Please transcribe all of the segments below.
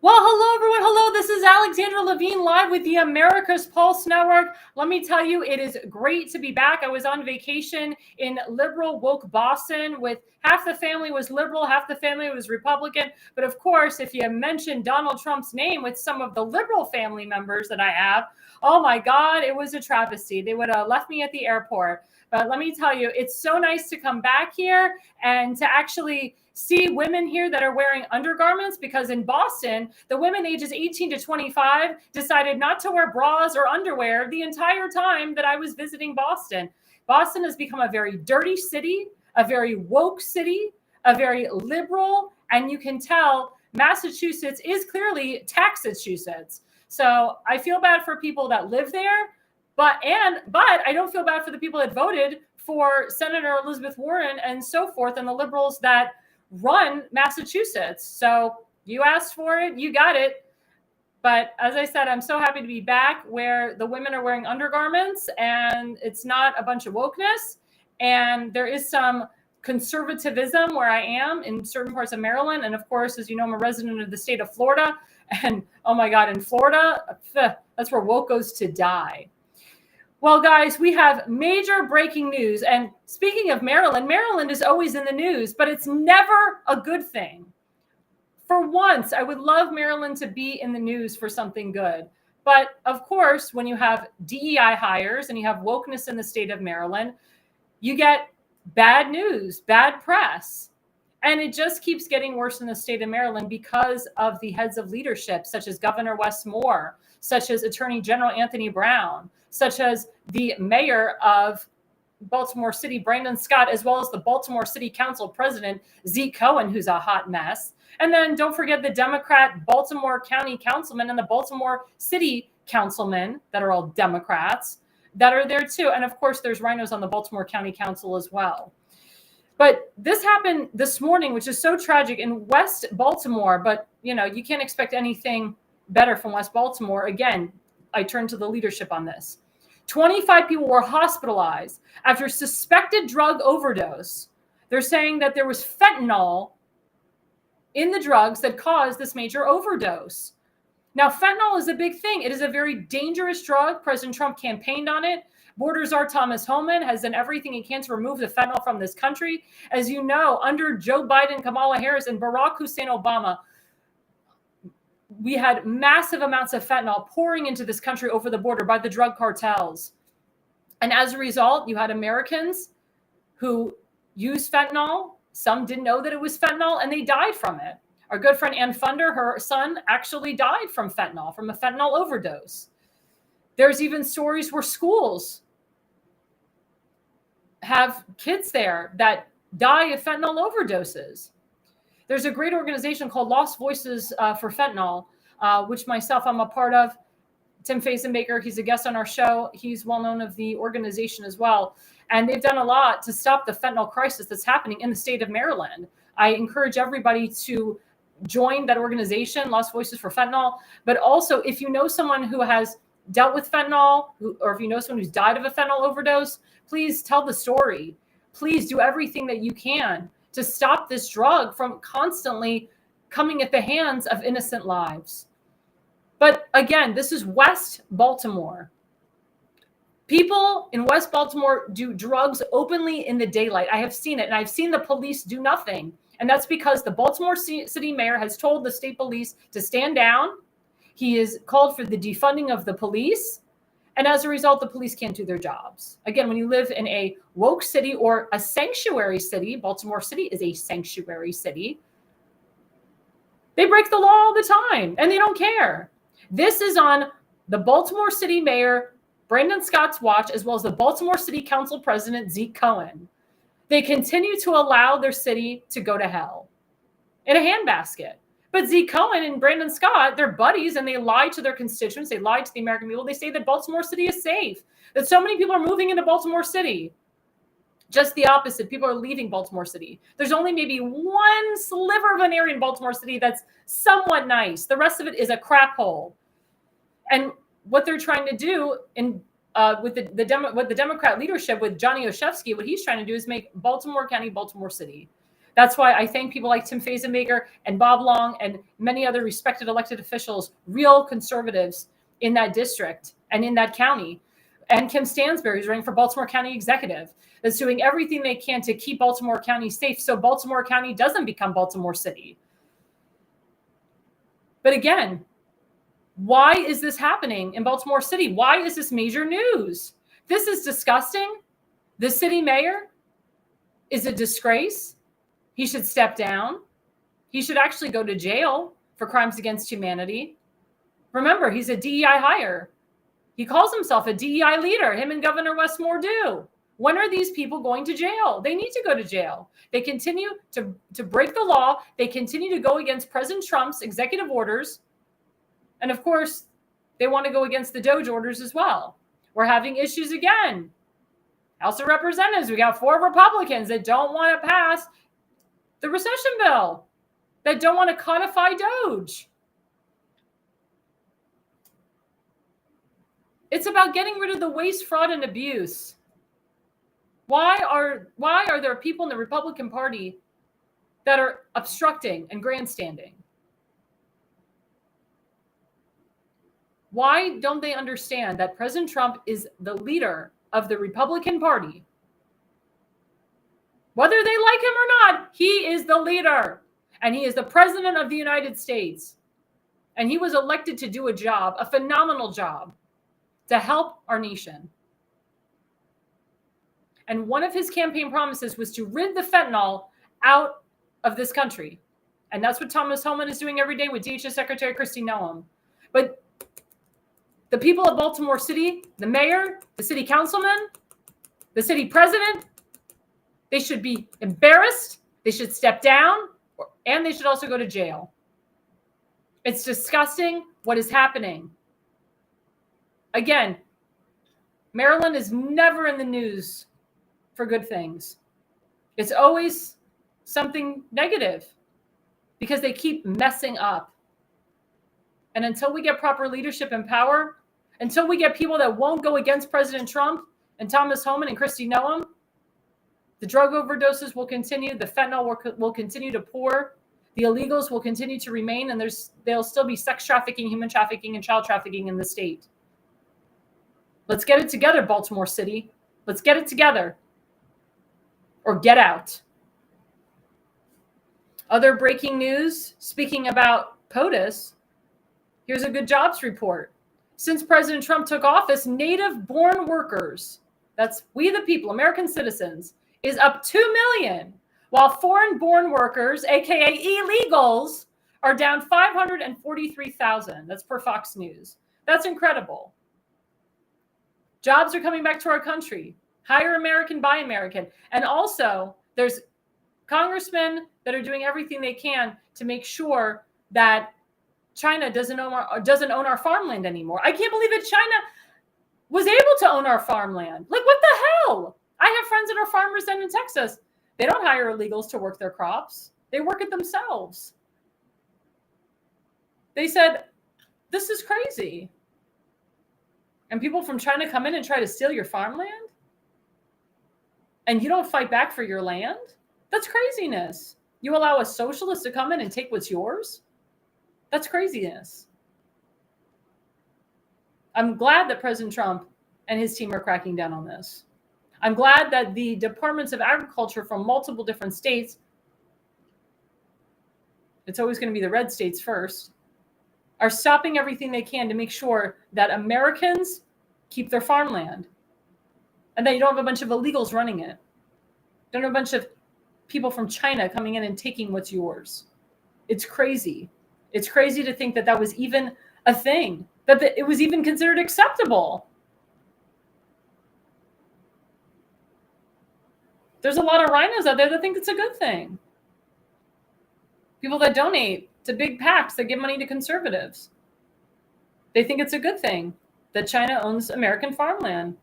Well, hello, everyone. Hello, this is Alexandra Levine live with the America's Pulse Network. Let me tell you, it is great to be back. I was on vacation in liberal woke Boston with half the family was liberal, half the family was Republican. But of course, if you mention Donald Trump's name with some of the liberal family members that I have, oh my God, it was a travesty. They would have left me at the airport. But let me tell you, it's so nice to come back here and to actually see women here that are wearing undergarments, because in Boston, the women ages 18 to 25 decided not to wear bras or underwear the entire time that I was visiting Boston. Boston has become a very dirty city, a very woke city, a very liberal, and you can tell Massachusetts is clearly Taxachusetts. So I feel bad for people that live there, but I don't feel bad for the people that voted for Senator Elizabeth Warren and so forth, and the liberals that run Massachusetts. So you asked for it, you got it. But as I said, I'm so happy to be back where the women are wearing undergarments and it's not a bunch of wokeness. And there is some conservatism where I am in certain parts of Maryland. And of course, as you know, I'm a resident of the state of Florida. And oh my God, in Florida, that's where woke goes to die. Well, guys, we have major breaking news. And speaking of Maryland, Maryland is always in the news, but it's never a good thing. For once, I would love Maryland to be in the news for something good. But of course, when you have DEI hires and you have wokeness in the state of Maryland, you get bad news, bad press. And it just keeps getting worse in the state of Maryland because of the heads of leadership, such as Governor Wes Moore, such as Attorney General Anthony Brown, such as the mayor of Baltimore City, Brandon Scott, as well as the Baltimore City Council president, Zeke Cohen, who's a hot mess. And then don't forget the Democrat Baltimore County Councilman and the Baltimore City Councilman that are all Democrats that are there too. And of course, there's rhinos on the Baltimore County Council as well. But this happened this morning, which is so tragic in West Baltimore. But, you know, you can't expect anything better from West Baltimore. Again, I turn to the leadership on this. 25 people were hospitalized after suspected drug overdose. They're saying that there was fentanyl in the drugs that caused this major overdose. Now, fentanyl is a big thing. It is a very dangerous drug. President Trump campaigned on it. Border czar Thomas Homan has done everything he can to remove the fentanyl from this country. As you know, under Joe Biden, Kamala Harris, and Barack Hussein Obama, we had massive amounts of fentanyl pouring into this country over the border by the drug cartels. And as a result, you had Americans who used fentanyl. Some didn't know that it was fentanyl, and they died from it. Our good friend Ann Funder, her son, actually died from a fentanyl overdose. There's even stories where schools have kids there that die of fentanyl overdoses. There's a great organization called Lost Voices for Fentanyl, which myself, I'm a part of. Tim Fazenbaker, he's a guest on our show. He's well known of the organization as well. And they've done a lot to stop the fentanyl crisis that's happening in the state of Maryland. I encourage everybody to join that organization, Lost Voices for Fentanyl. But also, if you know someone who has dealt with fentanyl, or if you know someone who's died of a fentanyl overdose, please tell the story. Please do everything that you can to stop this drug from constantly coming at the hands of innocent lives. But again, this is West Baltimore. People in West Baltimore do drugs openly in the daylight. I have seen it, and I've seen the police do nothing. And that's because the Baltimore City mayor has told the state police to stand down. He has called for the defunding of the police. And as a result, the police can't do their jobs. Again, when you live in a woke city or a sanctuary city, Baltimore City is a sanctuary city, they break the law all the time and they don't care. This is on the Baltimore City Mayor, Brandon Scott's watch, as well as the Baltimore City Council President, Zeke Cohen. They continue to allow their city to go to hell in a handbasket. But Zeke Cohen and Brandon Scott, they're buddies, and they lie to their constituents. They lie to the American people. They say that Baltimore City is safe, that so many people are moving into Baltimore City. Just the opposite. People are leaving Baltimore City. There's only maybe one sliver of an area in Baltimore City that's somewhat nice. The rest of it is a crap hole. And what they're trying to do with the Democrat leadership, with Johnny Oshevsky, what he's trying to do is make Baltimore County Baltimore City. That's why I thank people like Tim Fazenmaker and Bob Long and many other respected elected officials, real conservatives in that district and in that county. And Kim Stansberry, who's running for Baltimore County Executive, that's doing everything they can to keep Baltimore County safe so Baltimore County doesn't become Baltimore City. But again, why is this happening in Baltimore City? Why is this major news? This is disgusting. The city mayor is a disgrace. He should step down. He should actually go to jail for crimes against humanity. Remember, he's a DEI hire. He calls himself a DEI leader. Him and Governor Westmore do. When are these people going to jail? They need to go to jail. They continue to break the law. They continue to go against President Trump's executive orders. And of course, they want to go against the Doge orders as well. We're having issues again. House of Representatives, we got 4 Republicans that don't want to pass the recession bill, that don't want to codify Doge. It's about getting rid of the waste, fraud, and abuse. Why are there people in the Republican Party that are obstructing and grandstanding? Why don't they understand that President Trump is the leader of the Republican Party? Whether they like him or not, he is the leader. And he is the president of the United States. And he was elected to do a job, a phenomenal job, to help our nation. And one of his campaign promises was to rid the fentanyl out of this country. And that's what Thomas Homan is doing every day with DHS Secretary Kristi Noem. But the people of Baltimore City, the mayor, the city councilman, the city president, they should be embarrassed. They should step down, and they should also go to jail. It's disgusting what is happening. Again, Maryland is never in the news for good things. It's always something negative because they keep messing up. And until we get proper leadership and power, until we get people that won't go against President Trump and Thomas Homan and Kristi Noem, the drug overdoses will continue. The fentanyl will continue to pour. The illegals will continue to remain, and there'll still be sex trafficking, human trafficking, and child trafficking in the state. Let's get it together, Baltimore City. Let's get it together. Or get out. Other breaking news, speaking about POTUS, here's a good jobs report. Since President Trump took office, native-born workers, that's we the people, American citizens, is up 2 million, while foreign-born workers, aka illegals, are down 543,000. That's per Fox News. That's incredible. Jobs are coming back to our country. Hire American, buy American. And also, there's congressmen that are doing everything they can to make sure that China doesn't own our farmland anymore. I can't believe that China was able to own our farmland. Like, what the hell? I have friends that are farmers down in Texas. They don't hire illegals to work their crops. They work it themselves. They said, this is crazy. And people from China come in and try to steal your farmland? And you don't fight back for your land? That's craziness. You allow a socialist to come in and take what's yours? That's craziness. I'm glad that President Trump and his team are cracking down on this. I'm glad that the departments of agriculture from multiple different states, it's always going to be the red states first, are stopping everything they can to make sure that Americans keep their farmland and that you don't have a bunch of illegals running it. Don't have a bunch of people from China coming in and taking what's yours. It's crazy. It's crazy to think that that was even a thing, that it was even considered acceptable. There's a lot of rhinos out there that think it's a good thing. People that donate to big PACs that give money to conservatives. They think it's a good thing that China owns American farmland.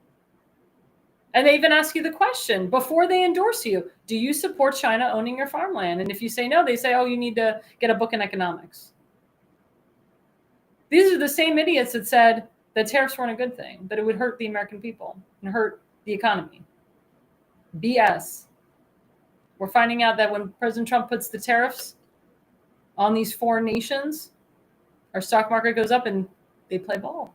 And they even ask you the question before they endorse you, do you support China owning your farmland? And if you say no, they say, oh, you need to get a book in economics. These are the same idiots that said that tariffs weren't a good thing, that it would hurt the American people and hurt the economy. BS. We're finding out that when President Trump puts the tariffs on these foreign nations, our stock market goes up and they play ball.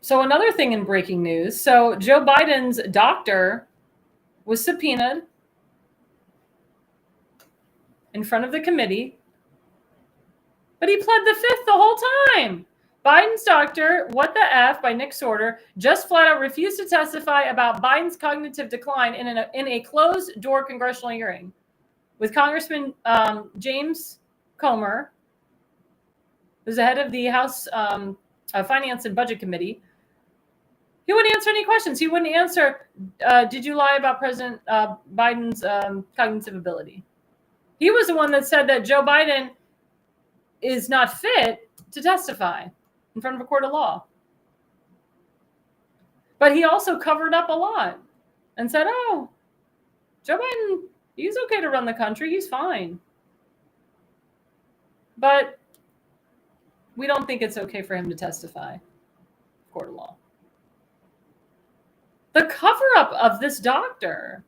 So another thing in breaking news. So Joe Biden's doctor was subpoenaed in front of the committee, but he pled the fifth the whole time. Biden's doctor, What the F by Nick Sorter, just flat out refused to testify about Biden's cognitive decline in a closed-door congressional hearing with Congressman James Comer, who's the head of the House Finance and Budget Committee. He wouldn't answer any questions. He wouldn't answer, did you lie about President Biden's cognitive ability? He was the one that said that Joe Biden is not fit to testify in front of a court of law. But he also covered up a lot and said, oh, Joe Biden, he's okay to run the country. He's fine. But we don't think it's okay for him to testify in court of law. The cover-up of this doctor,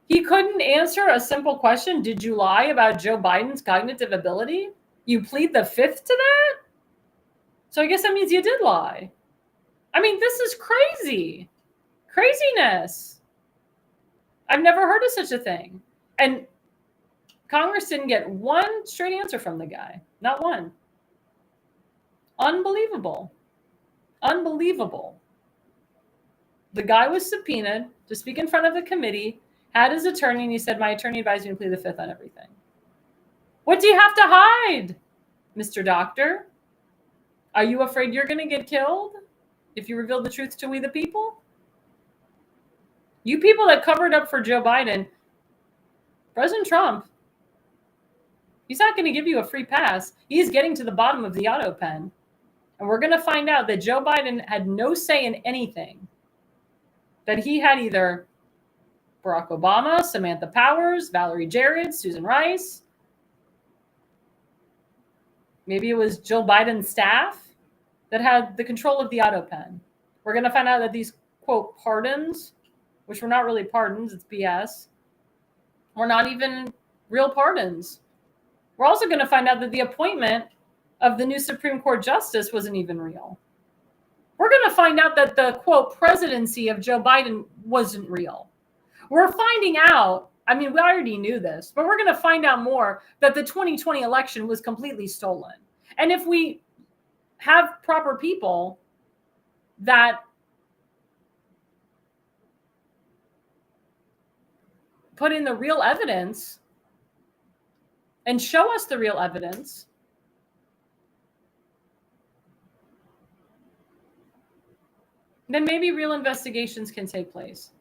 he couldn't answer a simple question. Did you lie about Joe Biden's cognitive ability? You plead the fifth to that? So I guess that means you did lie. I mean, this is crazy. Craziness. I've never heard of such a thing. And Congress didn't get one straight answer from the guy. Not one. Unbelievable. Unbelievable. The guy was subpoenaed to speak in front of the committee, had his attorney, and he said, my attorney advised me to plead the fifth on everything. What do you have to hide, Mr. Doctor? Are you afraid you're going to get killed if you reveal the truth to we the people? You people that covered up for Joe Biden, President Trump, he's not going to give you a free pass. He's getting to the bottom of the auto pen. And we're going to find out that Joe Biden had no say in anything. That he had either Barack Obama, Samantha Powers, Valerie Jarrett, Susan Rice. Maybe it was Joe Biden's staff that had the control of the auto pen. We're going to find out that these, quote, pardons, which were not really pardons, it's BS, were not even real pardons. We're also going to find out that the appointment of the new Supreme Court justice wasn't even real. We're going to find out that the, quote, presidency of Joe Biden wasn't real. We're finding out, I mean, we already knew this, but we're going to find out more that the 2020 election was completely stolen. And if we have proper people that put in the real evidence and show us the real evidence, then maybe real investigations can take place.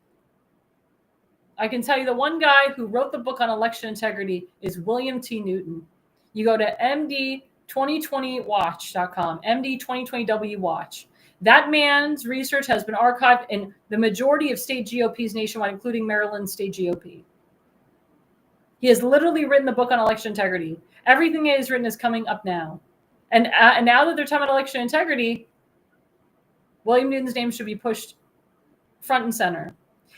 I can tell you the one guy who wrote the book on election integrity is William T. Newton. You go to md2020watch.com, md2020w watch. That man's research has been archived in the majority of state GOPs nationwide, including Maryland State GOP. He has literally written the book on election integrity. Everything he has written is coming up now. And now that they're talking about election integrity, William Newton's name should be pushed front and center.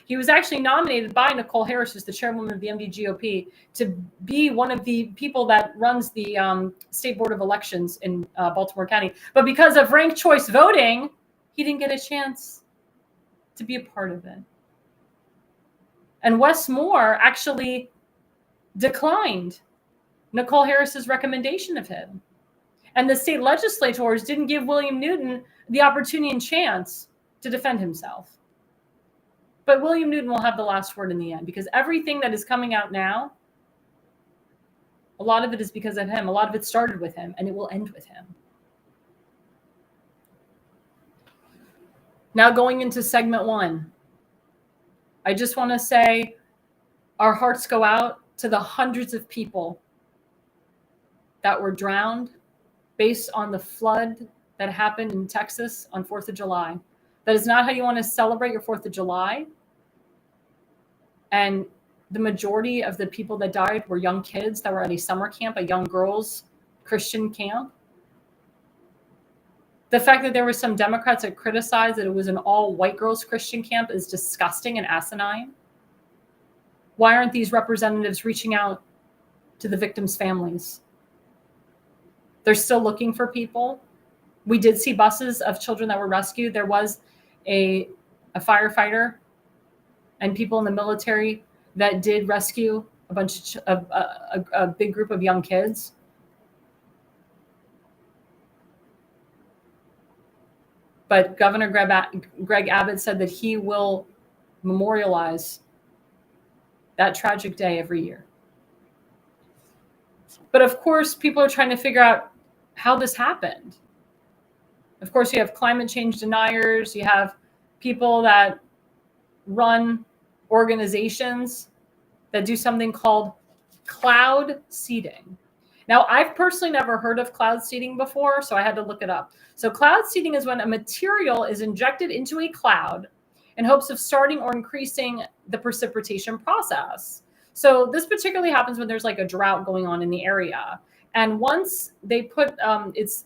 He was actually nominated by Nicole Harris, who's the chairwoman of the MD GOP, to be one of the people that runs the State Board of Elections in Baltimore County. But because of ranked choice voting, he didn't get a chance to be a part of it. And Wes Moore actually declined Nicole Harris's recommendation of him. And the state legislators didn't give William Newton the opportunity and chance to defend himself. But William Newton will have the last word in the end, because everything that is coming out now A lot of it is because of him. A lot of it started with him, and it will end with him. Now going into segment 1, I just want to say our hearts go out to the hundreds of people that were drowned based on the flood that happened in Texas on 4th of July. That is not how you want to celebrate your 4th of July. And the majority of the people that died were young kids that were at a summer camp, a young girls' Christian camp. The fact that there were some Democrats that criticized that it was an all-white girls' Christian camp is disgusting and asinine. Why aren't these representatives reaching out to the victims' families? They're still looking for people. We did see buses of children that were rescued. There was a firefighter and people in the military that did rescue a bunch of a big group of young kids. But Governor Greg Abbott said that he will memorialize that tragic day every year. But of course, people are trying to figure out how this happened. Of course, you have climate change deniers. You have people that run organizations that do something called cloud seeding. Now, I've personally never heard of cloud seeding before, so I had to look it up. So cloud seeding is when a material is injected into a cloud in hopes of starting or increasing the precipitation process. So this particularly happens when there's like a drought going on in the area. And once they put, it's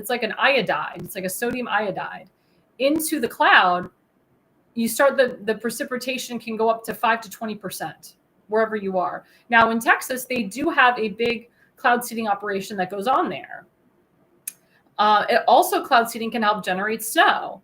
like an iodide, it's like a sodium iodide into the cloud, you start the precipitation can go up to 5 to 20% wherever you are. Now in Texas, they do have a big cloud seeding operation that goes on there. Also, cloud seeding can help generate snow.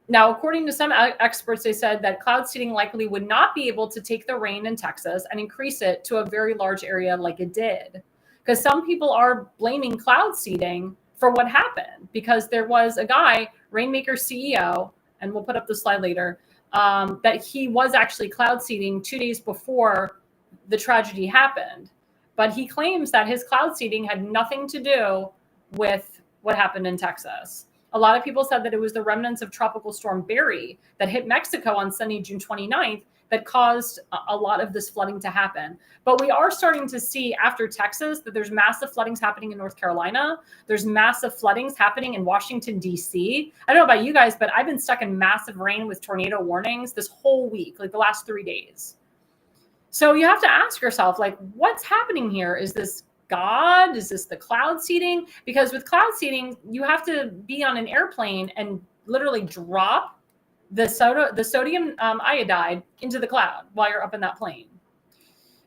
Now, according to some experts, they said that cloud seeding likely would not be able to take the rain in Texas and increase it to a very large area like it did. Because some people are blaming cloud seeding for what happened, because there was a guy, Rainmaker CEO, and we'll put up the slide later, that he was actually cloud seeding 2 days before the tragedy happened. But he claims that his cloud seeding had nothing to do with what happened in Texas. A lot of people said that it was the remnants of Tropical Storm Barry that hit Mexico on Sunday, June 29th, that caused a lot of this flooding to happen. But we are starting to see after Texas that there's massive floodings happening in North Carolina. There's massive floodings happening in Washington, D.C. I don't know about you guys, but I've been stuck in massive rain with tornado warnings this whole week, like the last 3 days. So you have to ask yourself, like, what's happening here? Is this God? Is this the cloud seeding? Because with cloud seeding, you have to be on an airplane and literally drop the sodium iodide into the cloud while you're up in that plane.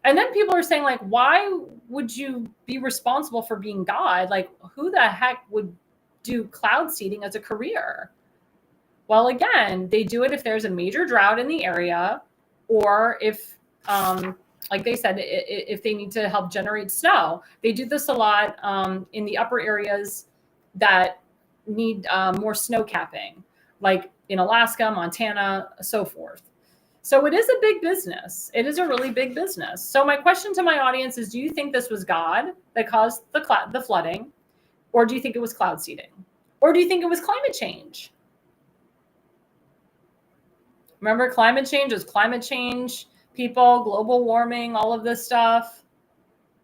And then people are saying, like, why would you be responsible for being God? Like, who the heck would do cloud seeding as a career? Well, again, they do it if there's a major drought in the area, or if like they said, if they need to help generate snow. They do this a lot in the upper areas that need more snow capping, like in Alaska, Montana, so forth. So it is a big business. It is a really big business. So my question to my audience is, do you think this was God that caused the flooding? Or do you think it was cloud seeding? Or do you think it was climate change? Remember, climate change is climate change. People, global warming, all of this stuff.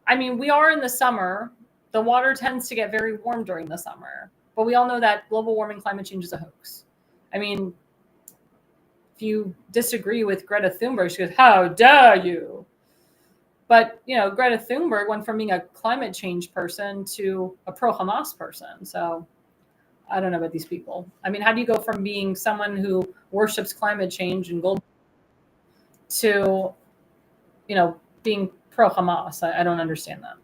I mean, we are in the summer. The water tends to get very warm during the summer. But we all know that global warming, climate change is a hoax. I mean, if you disagree with Greta Thunberg, she goes, how dare you? But, you know, Greta Thunberg went from being a climate change person to a pro-Hamas person. So I don't know about these people. I mean, how do you go from being someone who worships climate change and global to, you know, being pro-Hamas? I don't understand that.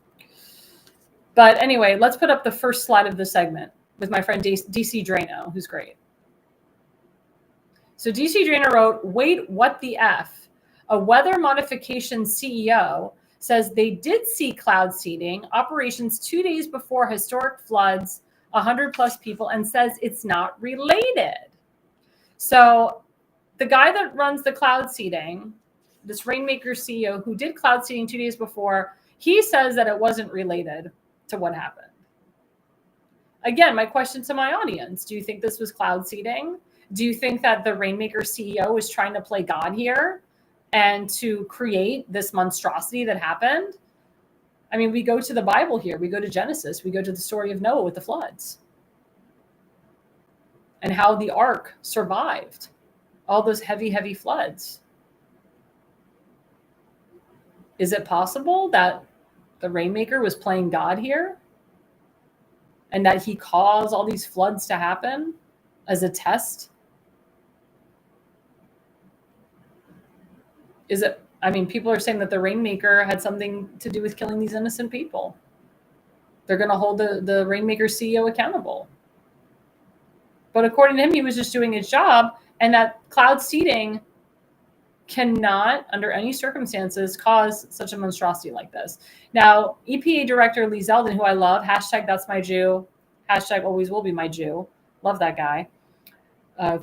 But anyway, let's put up the first slide of the segment with my friend DC Drano, who's great. So DC Drano wrote, wait, what the F? A weather modification CEO says they did see cloud seeding operations 2 days before historic floods, 100 plus people, and says it's not related. So the guy that runs the cloud seeding, this Rainmaker CEO who did cloud seeding 2 days before, He says that it wasn't related to what happened. Again, my question to my audience, do you think this was cloud seeding? Do you think that the Rainmaker CEO is trying to play God here and to create this monstrosity that happened? I mean, we go to the Bible here. We go to Genesis. We go to the story of Noah with the floods and how the ark survived all those heavy, heavy floods. Is it possible that the Rainmaker was playing God here and that he caused all these floods to happen as a test? Is it, I mean, people are saying that the Rainmaker had something to do with killing these innocent people. They're going to hold the Rainmaker CEO accountable. But according to him, he was just doing his job, and that cloud seeding cannot, under any circumstances, cause such a monstrosity like this. Now, EPA Director Lee Zeldin, who I love, hashtag that's my Jew, hashtag always will be my Jew. Love that guy.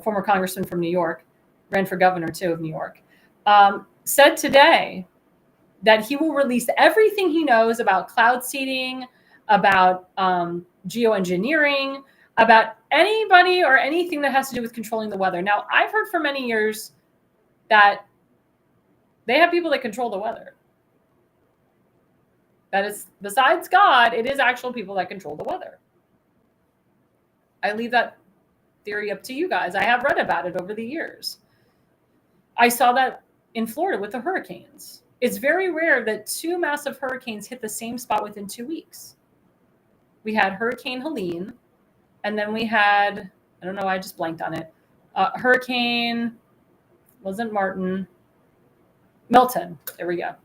Former congressman from New York, ran for governor too of New York, said today that he will release everything he knows about cloud seeding, about geoengineering, about anybody or anything that has to do with controlling the weather. Now, I've heard for many years that they have people that control the weather. That is, besides God, it is actual people that control the weather. I leave that theory up to you guys. I have read about it over the years. I saw that in Florida with the hurricanes. It's very rare that two massive hurricanes hit the same spot within 2 weeks. We had Hurricane Helene, and then we had, I don't know why I just blanked on it, Hurricane, wasn't Martin, Milton, there we go,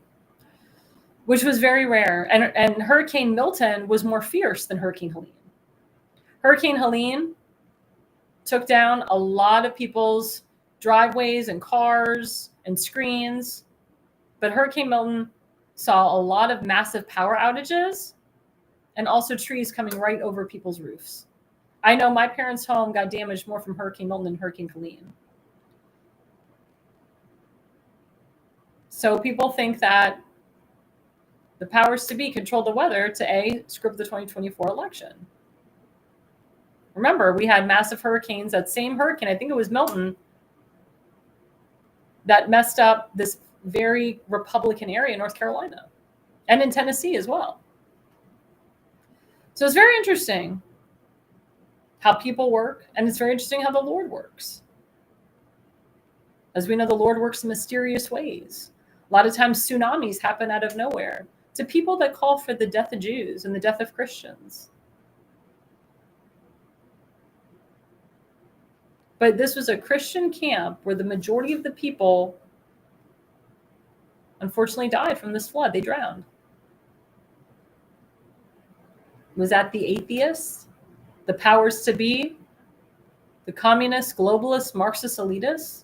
which was very rare. And Hurricane Milton was more fierce than Hurricane Helene. Hurricane Helene took down a lot of people's driveways and cars and screens, but Hurricane Milton saw a lot of massive power outages and also trees coming right over people's roofs. I know my parents' home got damaged more from Hurricane Milton than Hurricane Helene. So people think that the powers to be control the weather to script the 2024 election. Remember, we had massive hurricanes, that same hurricane, I think it was Milton, that messed up this very Republican area in North Carolina and in Tennessee as well. So it's very interesting how people work, and it's very interesting how the Lord works. As we know, the Lord works in mysterious ways. A lot of times tsunamis happen out of nowhere to people that call for the death of Jews and the death of Christians. But this was a Christian camp where the majority of the people unfortunately died from this flood. They drowned. Was that the atheists, the powers to be, the communists, globalists, Marxist elitists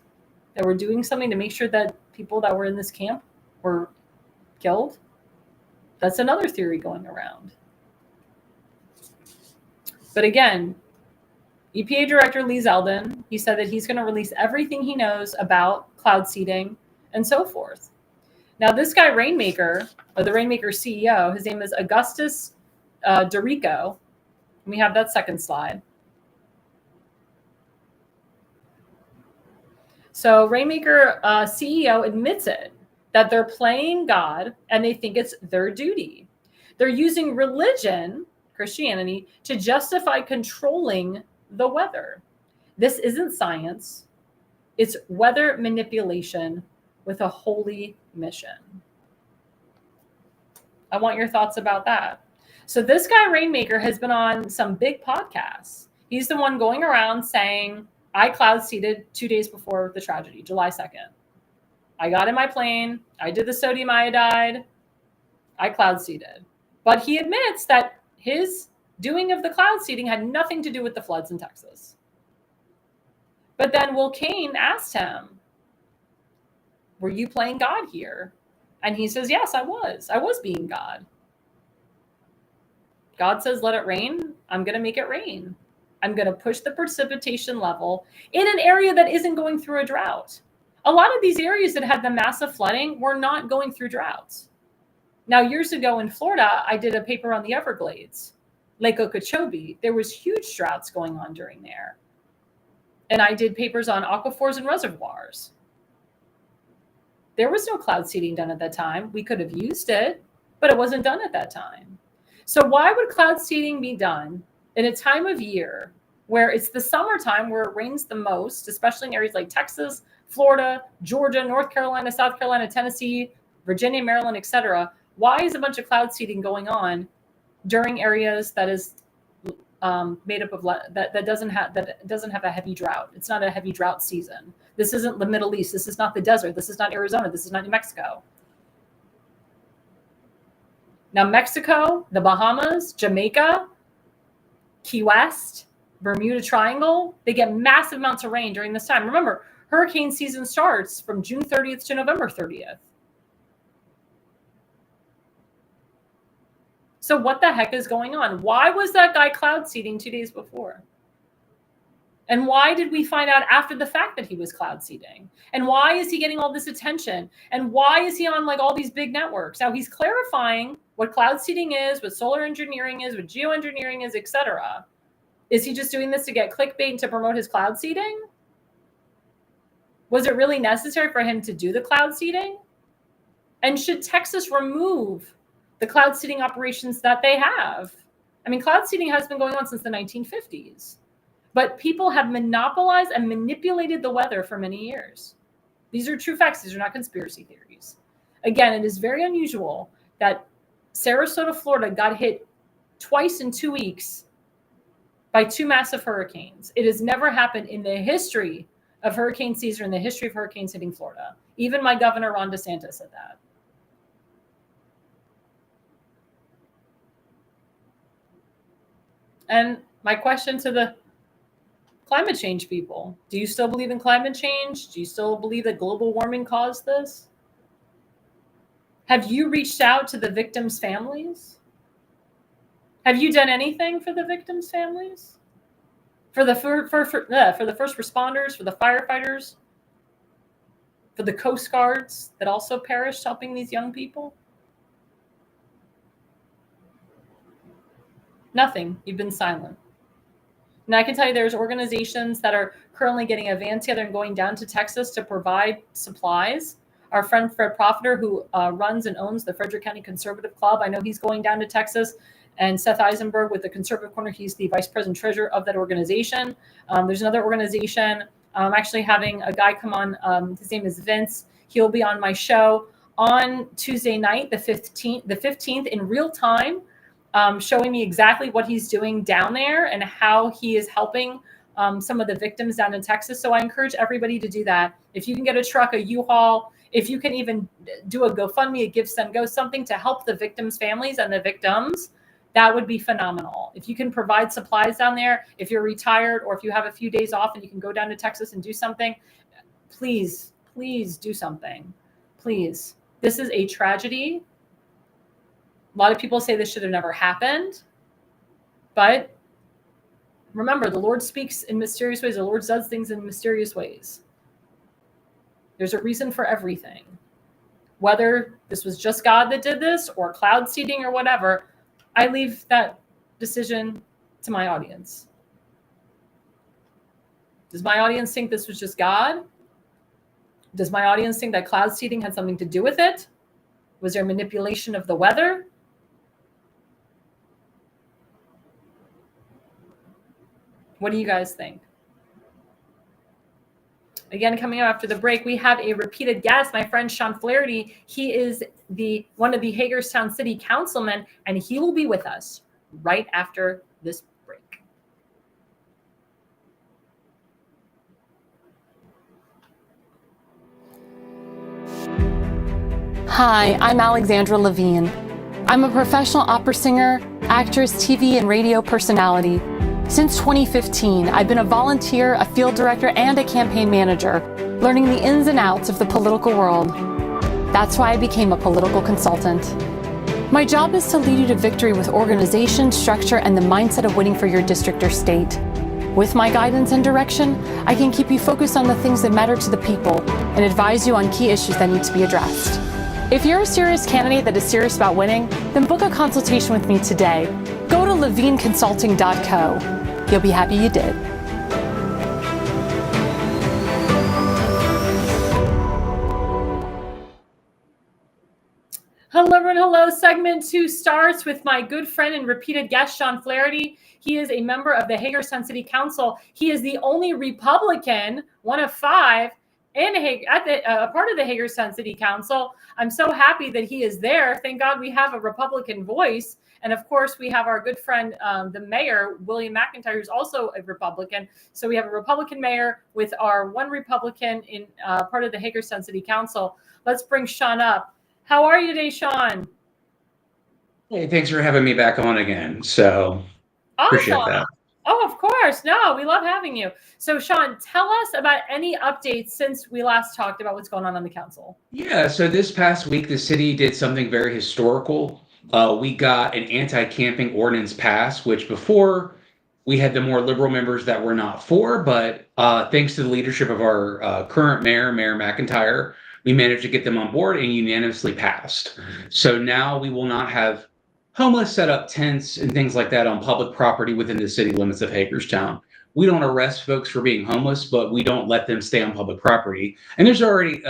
that were doing something to make sure that people that were in this camp were killed? That's another theory going around. But again, EPA Director Lee Zeldin, he said that he's going to release everything he knows about cloud seeding and so forth. Now, this guy, Rainmaker, or the Rainmaker CEO, his name is Augustus Dorico. We have that second slide. So Rainmaker CEO admits it, that they're playing God and they think it's their duty. They're using religion, Christianity, to justify controlling the weather. This isn't science. It's weather manipulation with a holy mission. I want your thoughts about that. So this guy, Rainmaker, has been on some big podcasts. He's the one going around saying, I cloud seeded 2 days before the tragedy, July 2nd. I got in my plane. I did the sodium iodide. I cloud seeded. But he admits that his doing of the cloud seeding had nothing to do with the floods in Texas. But then Will Cain asked him, were you playing God here? And he says, yes, I was. I was being God. God says, let it rain. I'm going to make it rain. I'm going to push the precipitation level in an area that isn't going through a drought. A lot of these areas that had the massive flooding were not going through droughts. Now, years ago in Florida, I did a paper on the Everglades, Lake Okeechobee. There was huge droughts going on during there. And I did papers on aquifers and reservoirs. There was no cloud seeding done at that time. We could have used it, but it wasn't done at that time. So why would cloud seeding be done in a time of year where it's the summertime, where it rains the most, especially in areas like Texas, Florida, Georgia, North Carolina, South Carolina, Tennessee, Virginia, Maryland, etc.? Why is a bunch of cloud seeding going on during areas that is made up of that doesn't have a heavy drought? It's not a heavy drought season. This isn't the Middle East. This is not the desert. This is not Arizona. This is not New Mexico. Now, Mexico, the Bahamas, Jamaica, Key West, Bermuda Triangle, they get massive amounts of rain during this time. Remember, hurricane season starts from June 30th to November 30th. So what the heck is going on? Why was that guy cloud seeding 2 days before? And why did we find out after the fact that he was cloud seeding? And why is he getting all this attention? And why is he on like all these big networks? Now he's clarifying what cloud seeding is, what solar engineering is, what geoengineering is, etc. Is he just doing this to get clickbait and to promote his cloud seeding? Was it really necessary for him to do the cloud seeding? And should Texas remove the cloud seeding operations that they have? I mean, cloud seeding has been going on since the 1950s. But people have monopolized and manipulated the weather for many years. These are true facts. These are not conspiracy theories. Again, it is very unusual that Sarasota, Florida got hit twice in 2 weeks by two massive hurricanes. It has never happened in the history of hurricane season, in the history of hurricanes hitting Florida. Even my governor, Ron DeSantis, said that. And my question to the climate change people: do you still believe in climate change? Do you still believe that global warming caused this? Have you reached out to the victims' families? Have you done anything for the victims' families? For the first responders, for the firefighters, for the Coast Guards that also perished helping these young people? Nothing. You've been silent. And I can tell you there's organizations that are currently getting a van together and going down to Texas to provide supplies. Our friend Fred Profiter, who runs and owns the Frederick County Conservative Club, I know he's going down to Texas. And Seth Eisenberg with the Conservative Corner, he's the vice president treasurer of that organization. There's another organization. I'm actually having a guy come on. His name is Vince. He'll be on my show on Tuesday night, the 15th in real time, showing me exactly what he's doing down there and how he is helping some of the victims down in Texas. So I encourage everybody to do that. If you can get a truck, a U-Haul, if you can even do a GoFundMe, a Give, Send, Go, something to help the victims' families and the victims, that would be phenomenal. If you can provide supplies down there, if you're retired or if you have a few days off and you can go down to Texas and do something, please, please do something. Please. This is a tragedy. A lot of people say this should have never happened. But remember, the Lord speaks in mysterious ways. The Lord does things in mysterious ways. There's a reason for everything. Whether this was just God that did this or cloud seeding or whatever, I leave that decision to my audience. Does my audience think this was just God? Does my audience think that cloud seeding had something to do with it? Was there manipulation of the weather? What do you guys think? Again, coming up after the break, we have a repeated guest, my friend Sean Flaherty. He is one of the Hagerstown City Councilmen, and he will be with us right after this break. Hi, I'm Alexandra Levine. I'm a professional opera singer, actress, TV, and radio personality. Since 2015, I've been a volunteer, a field director, and a campaign manager, learning the ins and outs of the political world. That's why I became a political consultant. My job is to lead you to victory with organization, structure, and the mindset of winning for your district or state. With my guidance and direction, I can keep you focused on the things that matter to the people and advise you on key issues that need to be addressed. If you're a serious candidate that is serious about winning, then book a consultation with me today. Go to levineconsulting.co. You'll be happy you did. Hello, everyone. Hello. Segment 2 starts with my good friend and repeated guest, Sean Flaherty. He is a member of the Hagerstown City Council. He is the only Republican, one of 5, and a part of the Hagerstown City Council. I'm so happy that he is there. Thank God we have a Republican voice. And of course, we have our good friend, the mayor, William McIntyre, who's also a Republican. So we have a Republican mayor with our one Republican in part of the Hagerstown City Council. Let's bring Sean up. How are you today, Sean? Hey, thanks for having me back on again. So appreciate that. Oh, of course. No, we love having you. So, Sean, tell us about any updates since we last talked about what's going on the council. Yeah, so this past week, the city did something very historical. We got an anti-camping ordinance passed, which before we had the more liberal members that were not for, but thanks to the leadership of our current mayor, Mayor McIntyre, we managed to get them on board and unanimously passed. So now we will not have homeless set up tents and things like that on public property within the city limits of Hagerstown. We don't arrest folks for being homeless, but we don't let them stay on public property. And there's already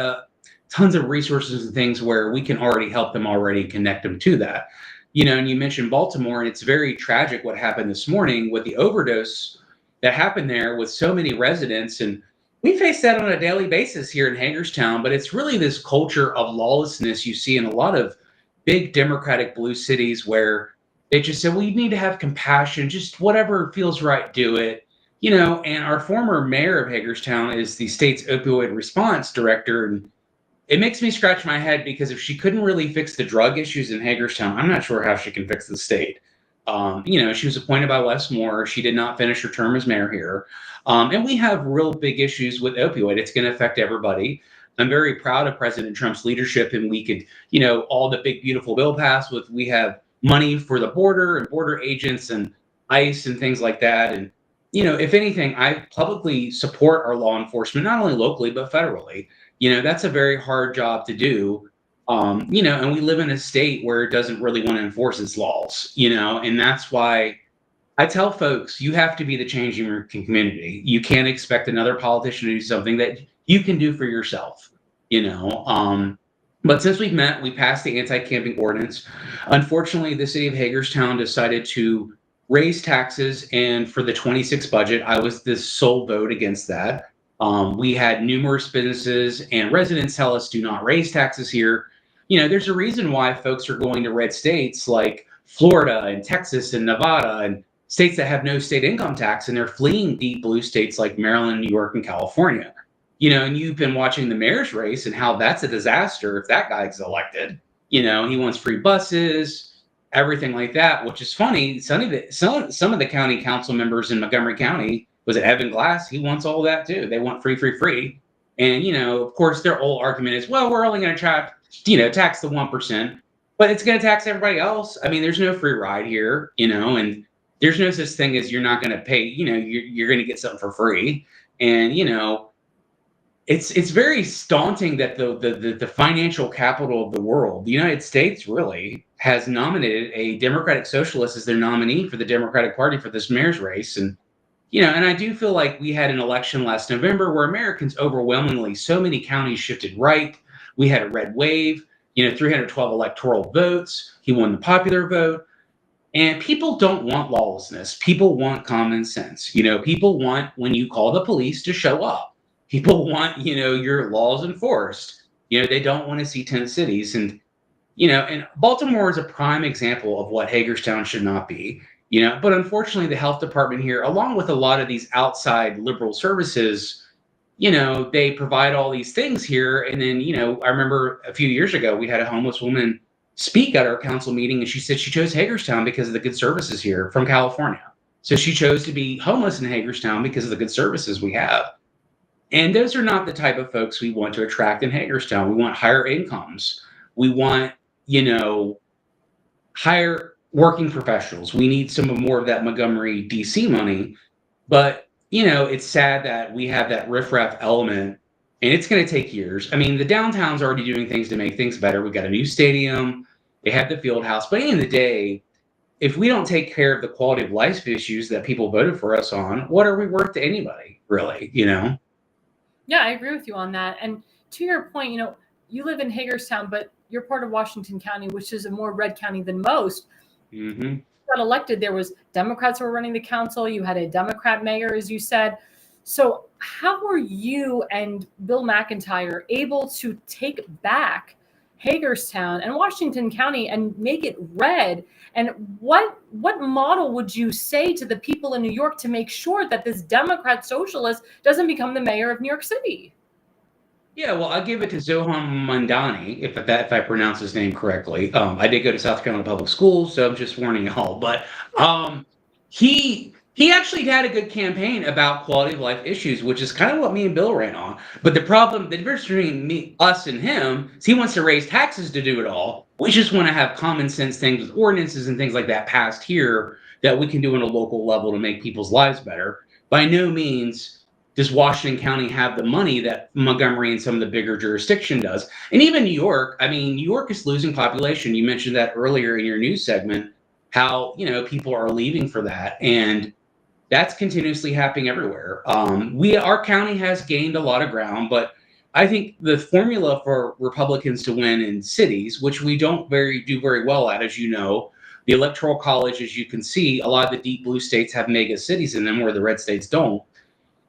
tons of resources and things where we can already help them already connect them to that. You know, and you mentioned Baltimore, and it's very tragic what happened this morning with the overdose that happened there with so many residents. And we face that on a daily basis here in Hagerstown, but it's really this culture of lawlessness you see in a lot of big Democratic blue cities where they just said, well, you need to have compassion, just whatever feels right, do it. You know, and our former mayor of Hagerstown is the state's opioid response director. And it makes me scratch my head because if she couldn't really fix the drug issues in Hagerstown, I'm not sure how she can fix the state. You know, she was appointed by Les Moore. She did not finish her term as mayor here. And we have real big issues with opioid. It's going to affect everybody. I'm very proud of President Trump's leadership, and we could, you know, all the big, beautiful bill passed with, we have money for the border and border agents and ICE and things like that. And, you know, if anything, I publicly support our law enforcement, not only locally, but federally. You know, that's a very hard job to do. You know, and we live in a state where it doesn't really want to enforce its laws, you know, and that's why I tell folks, you have to be the change in your community. You can't expect another politician to do something that you can do for yourself, you know. But since we've met, we passed the anti-camping ordinance. Unfortunately, the city of Hagerstown decided to raise taxes, and for the 26 budget, I was the sole vote against that. We had numerous businesses and residents tell us do not raise taxes here. You know, there's a reason why folks are going to red states like Florida and Texas and Nevada and states that have no state income tax, and they're fleeing deep blue states like Maryland, New York, and California. You know, and you've been watching the mayor's race and how that's a disaster if that guy's elected. You know, he wants free buses, everything like that, which is funny. Some of the county council members in Montgomery County, was it Evan Glass? He wants all of that too. They want free. And, you know, of course, their whole argument is, well, we're only going to try, you know, tax the 1%, but it's going to tax everybody else. I mean, there's no free ride here, you know, and there's no such thing as you're not going to pay, you know, you're going to get something for free. And, you know, it's very daunting that the financial capital of the world, the United States, really has nominated a Democratic socialist as their nominee for the Democratic Party for this mayor's race. And, you know, and I do feel like we had an election last November where Americans overwhelmingly, so many counties shifted right. We had a red wave, you know, 312 electoral votes. He won the popular vote. And people don't want lawlessness. People want common sense. You know, people want, when you call the police, to show up. People want, you know, your laws enforced. You know, they don't want to see tent cities. And, you know, and Baltimore is a prime example of what Hagerstown should not be. You know, but unfortunately, the health department here, along with a lot of these outside liberal services, you know, they provide all these things here. And then, you know, I remember a few years ago, we had a homeless woman speak at our council meeting, and she said she chose Hagerstown because of the good services here from California. So she chose to be homeless in Hagerstown because of the good services we have. And those are not the type of folks we want to attract in Hagerstown. We want higher incomes. We want, you know, higher working professionals. We need some more of that Montgomery, DC money. But, you know, it's sad that we have that riffraff element and it's going to take years. I mean, the downtown's already doing things to make things better. We've got a new stadium. They have the field house. But at the end of the day, if we don't take care of the quality of life issues that people voted for us on, what are we worth to anybody, really, Yeah, I agree with you on that. And to your point, you live in Hagerstown, but you're part of Washington County, which is a more red county than most. Mm-hmm. Got elected, there was Democrats who were running the council. You had a Democrat mayor, as you said. So how were you and Bill McIntyre able to take back Hagerstown and Washington County and make it red? And what model would you say to the people in New York to make sure that this Democrat socialist doesn't become the mayor of New York City? Yeah, well, I'll give it to Zohan Mandani, if I pronounce his name correctly. I did go to South Carolina Public Schools, so I'm just warning y'all. But he actually had a good campaign about quality of life issues, which is kind of what me and Bill ran on. But the difference between us and him is he wants to raise taxes to do it all. We just want to have common sense things with ordinances and things like that passed here that we can do on a local level to make people's lives better. By no means does Washington County have the money that Montgomery and some of the bigger jurisdiction does. And even New York, I mean, New York is losing population. You mentioned that earlier in your news segment, how, people are leaving for that. And that's continuously happening everywhere. Our county has gained a lot of ground, but I think the formula for Republicans to win in cities, which we don't do very well at, as you know, the Electoral College, as you can see, a lot of the deep blue states have mega cities in them where the red states don't.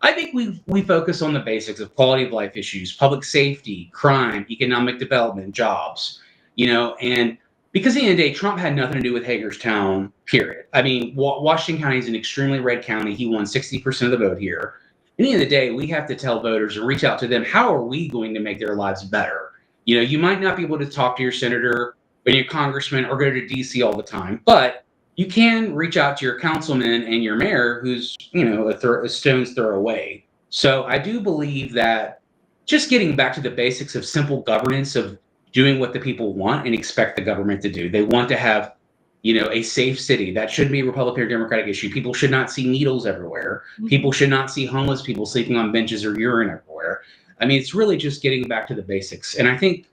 I think we focus on the basics of quality of life issues, public safety, crime, economic development, jobs, and because at the end of the day, Trump had nothing to do with Hagerstown, period. I mean, Washington County is an extremely red county. He won 60% of the vote here. At the end of the day, we have to tell voters and reach out to them, how are we going to make their lives better? You might not be able to talk to your senator or your congressman or go to D.C. all the time, but you can reach out to your councilman and your mayor who's, a stone's throw away. So I do believe that just getting back to the basics of simple governance, of doing what the people want and expect the government to do. They want to have, a safe city. That shouldn't be a Republican or Democratic issue. People should not see needles everywhere. Mm-hmm. People should not see homeless people sleeping on benches or urine everywhere. I mean, it's really just getting back to the basics. And I think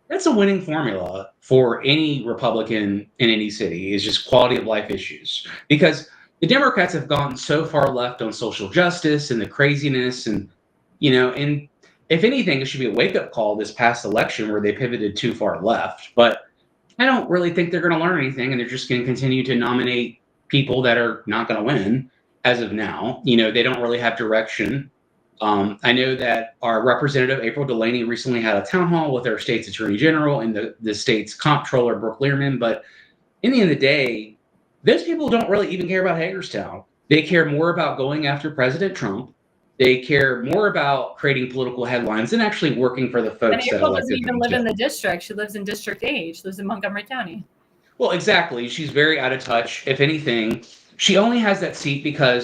that's a winning formula for any Republican in any city, is just quality of life issues. Because the Democrats have gone so far left on social justice and the craziness and if anything, it should be a wake-up call this past election where they pivoted too far left. But I don't really think they're going to learn anything, and they're just going to continue to nominate people that are not going to win as of now. They don't really have direction. I know that our representative, April Delaney, recently had a town hall with our state's attorney general and the state's comptroller, Brooke Learman. But in the end of the day, those people don't really even care about Hagerstown. They care more about going after President Trump. They care more about creating political headlines than actually working for the folks that elected them. And April doesn't even live in the district. She lives in District 8. She lives in Montgomery County. Well, exactly. She's very out of touch. If anything, she only has that seat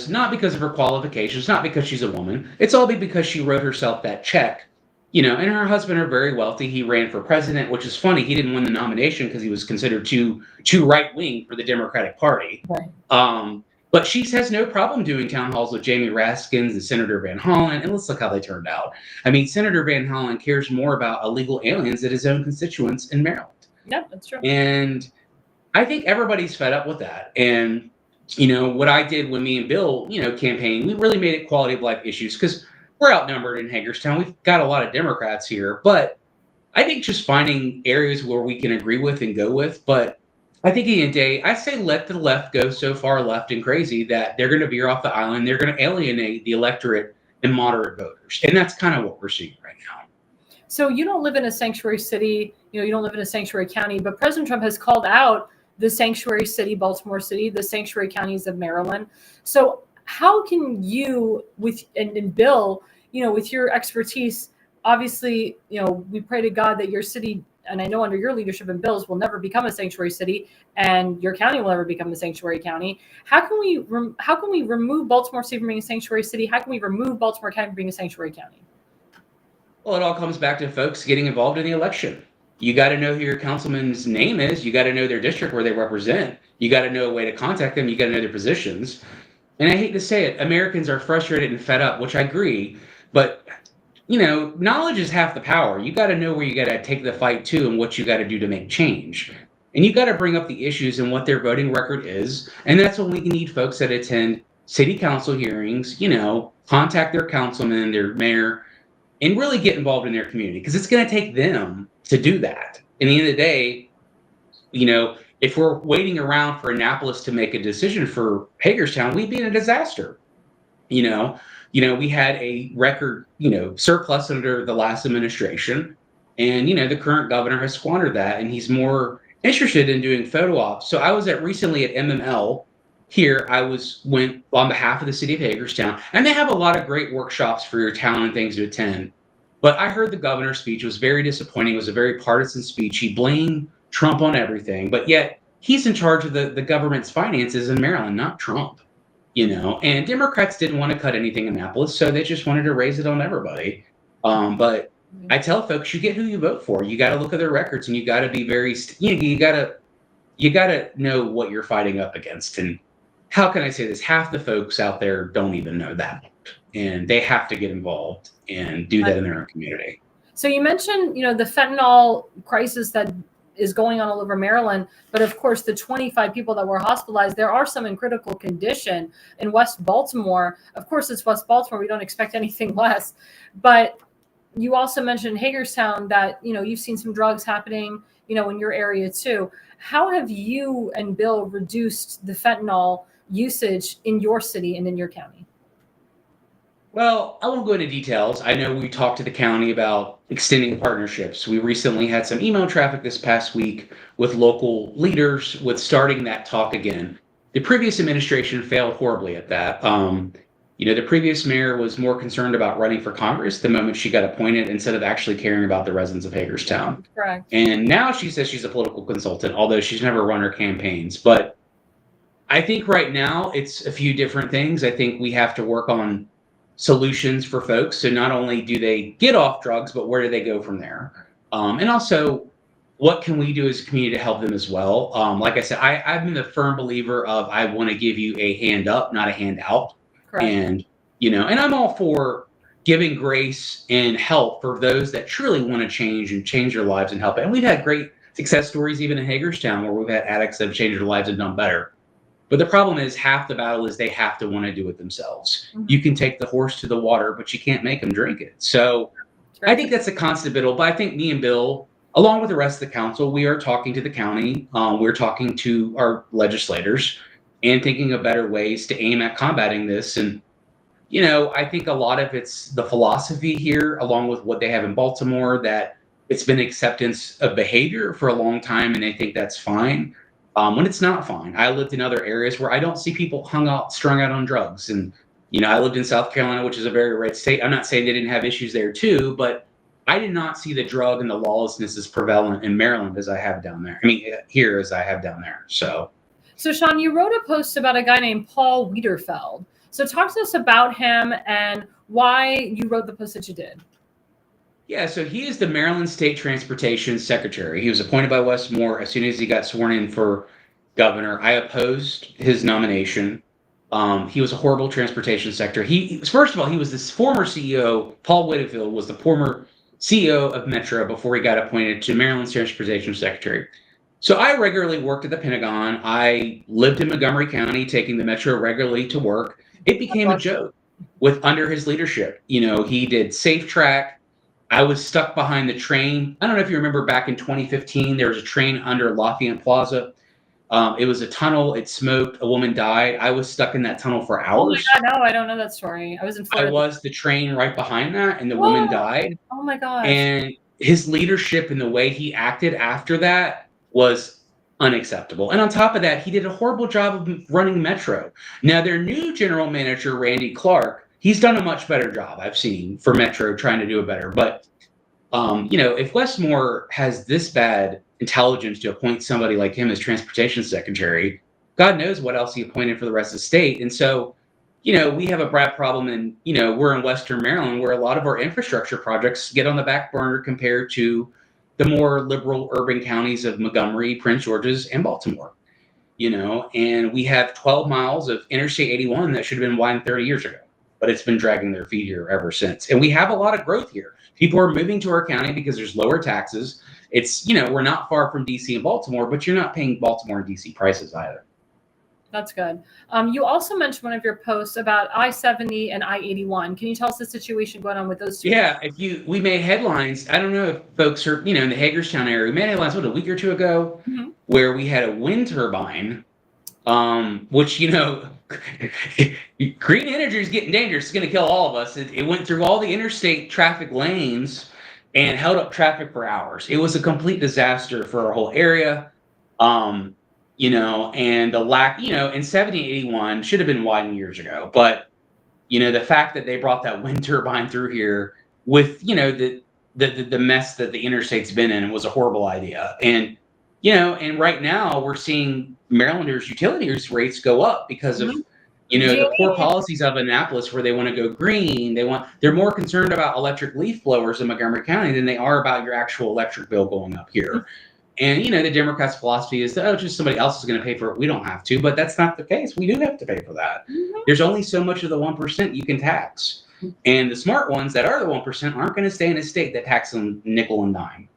not because of her qualifications, not because she's a woman. It's all because she wrote herself that check. And her husband are very wealthy. He ran for president, which is funny. He didn't win the nomination because he was considered too right-wing for the Democratic Party. Right. But she has no problem doing town halls with Jamie Raskins and Senator Van Hollen, and let's look how they turned out. I mean, Senator Van Hollen cares more about illegal aliens than his own constituents in Maryland. Yeah, that's true. And I think everybody's fed up with that. And, what I did when me and Bill, campaigned, we really made it quality of life issues because we're outnumbered in Hagerstown. We've got a lot of Democrats here, but I think just finding areas where we can agree with and go with, but I think at the end of the day, I say let the left go so far left and crazy that they're going to veer off the island. They're going to alienate the electorate and moderate voters. And that's kind of what we're seeing right now. So you don't live in a sanctuary city, you don't live in a sanctuary county, but President Trump has called out the sanctuary city, Baltimore City, the sanctuary counties of Maryland. So how can you, and Bill, with your expertise, obviously, we pray to God that your city, and I know under your leadership and Bill's, will never become a sanctuary city, and your county will never become a sanctuary county. How can we remove Baltimore City from being a sanctuary city? How can we remove Baltimore County from being a sanctuary county? Well, it all comes back to folks getting involved in the election. You got to know who your councilman's name is. You got to know their district where they represent. You got to know a way to contact them. You got to know their positions. And I hate to say it, Americans are frustrated and fed up, which I agree. But knowledge is half the power. You got to know where you got to take the fight to and what you got to do to make change. And you got to bring up the issues and what their voting record is. And that's when we need folks that attend city council hearings, contact their councilman, their mayor, and really get involved in their community, because it's going to take them to do that. In the end of the day, if we're waiting around for Annapolis to make a decision for Hagerstown, we'd be in a disaster. We had a record, surplus under the last administration, and the current governor has squandered that, and he's more interested in doing photo ops. So I was recently at MML here. I went on behalf of the city of Hagerstown, and they have a lot of great workshops for your town and things to attend. But I heard the governor's speech. It was very disappointing. It was a very partisan speech. He blamed Trump on everything, but yet he's in charge of the government's finances in Maryland, not Trump. And Democrats didn't want to cut anything in Annapolis, so they just wanted to raise it on everybody. But I tell folks, you get who you vote for. You got to look at their records, and you got to be very, you got to know what you're fighting up against. And how can I say this? Half the folks out there don't even know that, and they have to get involved and do that in their own community. So you mentioned, the fentanyl crisis that is going on all over Maryland, but of course the 25 people that were hospitalized, there are some in critical condition in West Baltimore. Of course, it's West Baltimore. We don't expect anything less, but you also mentioned Hagerstown that, you've seen some drugs happening, in your area too. How have you and Bill reduced the fentanyl usage in your city and in your county? Well, I won't go into details. I know we talked to the county about extending partnerships. We recently had some email traffic this past week with local leaders with starting that talk again. The previous administration failed horribly at that. The previous mayor was more concerned about running for Congress the moment she got appointed instead of actually caring about the residents of Hagerstown. Correct. And now she says she's a political consultant, although she's never run her campaigns. But I think right now it's a few different things. I think we have to work on solutions for folks. So not only do they get off drugs, but where do they go from there? And also, what can we do as a community to help them as well? Like I said, I've been a firm believer of I want to give you a hand up, not a hand out. Correct. And, and I'm all for giving grace and help for those that truly want to change their lives and help. And we've had great success stories even in Hagerstown where we've had addicts that have changed their lives and done better. But the problem is half the battle is they have to want to do it themselves. Mm-hmm. You can take the horse to the water, but you can't make them drink it. So right. I think that's a constant battle. But I think me and Bill, along with the rest of the council, we are talking to the county. We're talking to our legislators and thinking of better ways to aim at combating this. And, I think a lot of it's the philosophy here, along with what they have in Baltimore, that it's been acceptance of behavior for a long time, and they think that's fine. When it's not fine. I lived in other areas where I don't see people strung out on drugs. And, I lived in South Carolina, which is a very red state. I'm not saying they didn't have issues there too, but I did not see the drug and the lawlessness as prevalent in Maryland as I have down there. Here as I have down there. So Sean, you wrote a post about a guy named Paul Wiederfeld. So talk to us about him and why you wrote the post that you did. Yeah, so he is the Maryland State Transportation Secretary. He was appointed by Wes Moore as soon as he got sworn in for governor. I opposed his nomination. He was a horrible transportation secretary. First of all, he was this former CEO. Paul Whitfield was the former CEO of Metro before he got appointed to Maryland's Transportation Secretary. So I regularly worked at the Pentagon. I lived in Montgomery County, taking the Metro regularly to work. It became a joke under his leadership. He did Safe Track. I was stuck behind the train. I don't know if you remember back in 2015, there was a train under Lafayette Plaza. It was a tunnel. It smoked. A woman died. I was stuck in that tunnel for hours. Oh my God, no, I don't know that story. I was in Florida. I was the train right behind that, and the woman died. Oh my God. And his leadership and the way he acted after that was unacceptable. And on top of that, he did a horrible job of running Metro. Now, their new general manager, Randy Clark, he's done a much better job, I've seen, for Metro, trying to do it better. But, if Wes Moore has this bad intelligence to appoint somebody like him as transportation secretary, God knows what else he appointed for the rest of the state. And so, we have a bad problem, and, we're in Western Maryland where a lot of our infrastructure projects get on the back burner compared to the more liberal urban counties of Montgomery, Prince George's, and Baltimore. And we have 12 miles of Interstate 81 that should have been widened 30 years ago. but it's been dragging their feet here ever since. And we have a lot of growth here. People are moving to our county because there's lower taxes. It's, we're not far from DC and Baltimore, but you're not paying Baltimore and DC prices either. That's good. You also mentioned one of your posts about I-70 and I-81. Can you tell us the situation going on with those two? Yeah, we made headlines. I don't know if folks are, in the Hagerstown area, we made headlines, a week or two ago, where we had a wind turbine, which, green energy is getting dangerous. It's going to kill all of us. It went through all the interstate traffic lanes and held up traffic for hours. It was a complete disaster for our whole area. And the lack, and 7081 should have been widened years ago. But, the fact that they brought that wind turbine through here with, the mess that the interstate's been in was a horrible idea. And, and right now we're seeing Marylanders' utility rates go up because of, the poor policies of Annapolis where they want to go green. They're more concerned about electric leaf blowers in Montgomery County than they are about your actual electric bill going up here. And, the Democrats' philosophy is that, just somebody else is going to pay for it. We don't have to. But that's not the case. We do have to pay for that. There's only so much of the 1% you can tax. And the smart ones that are the 1% aren't going to stay in a state that taxes them nickel and dime.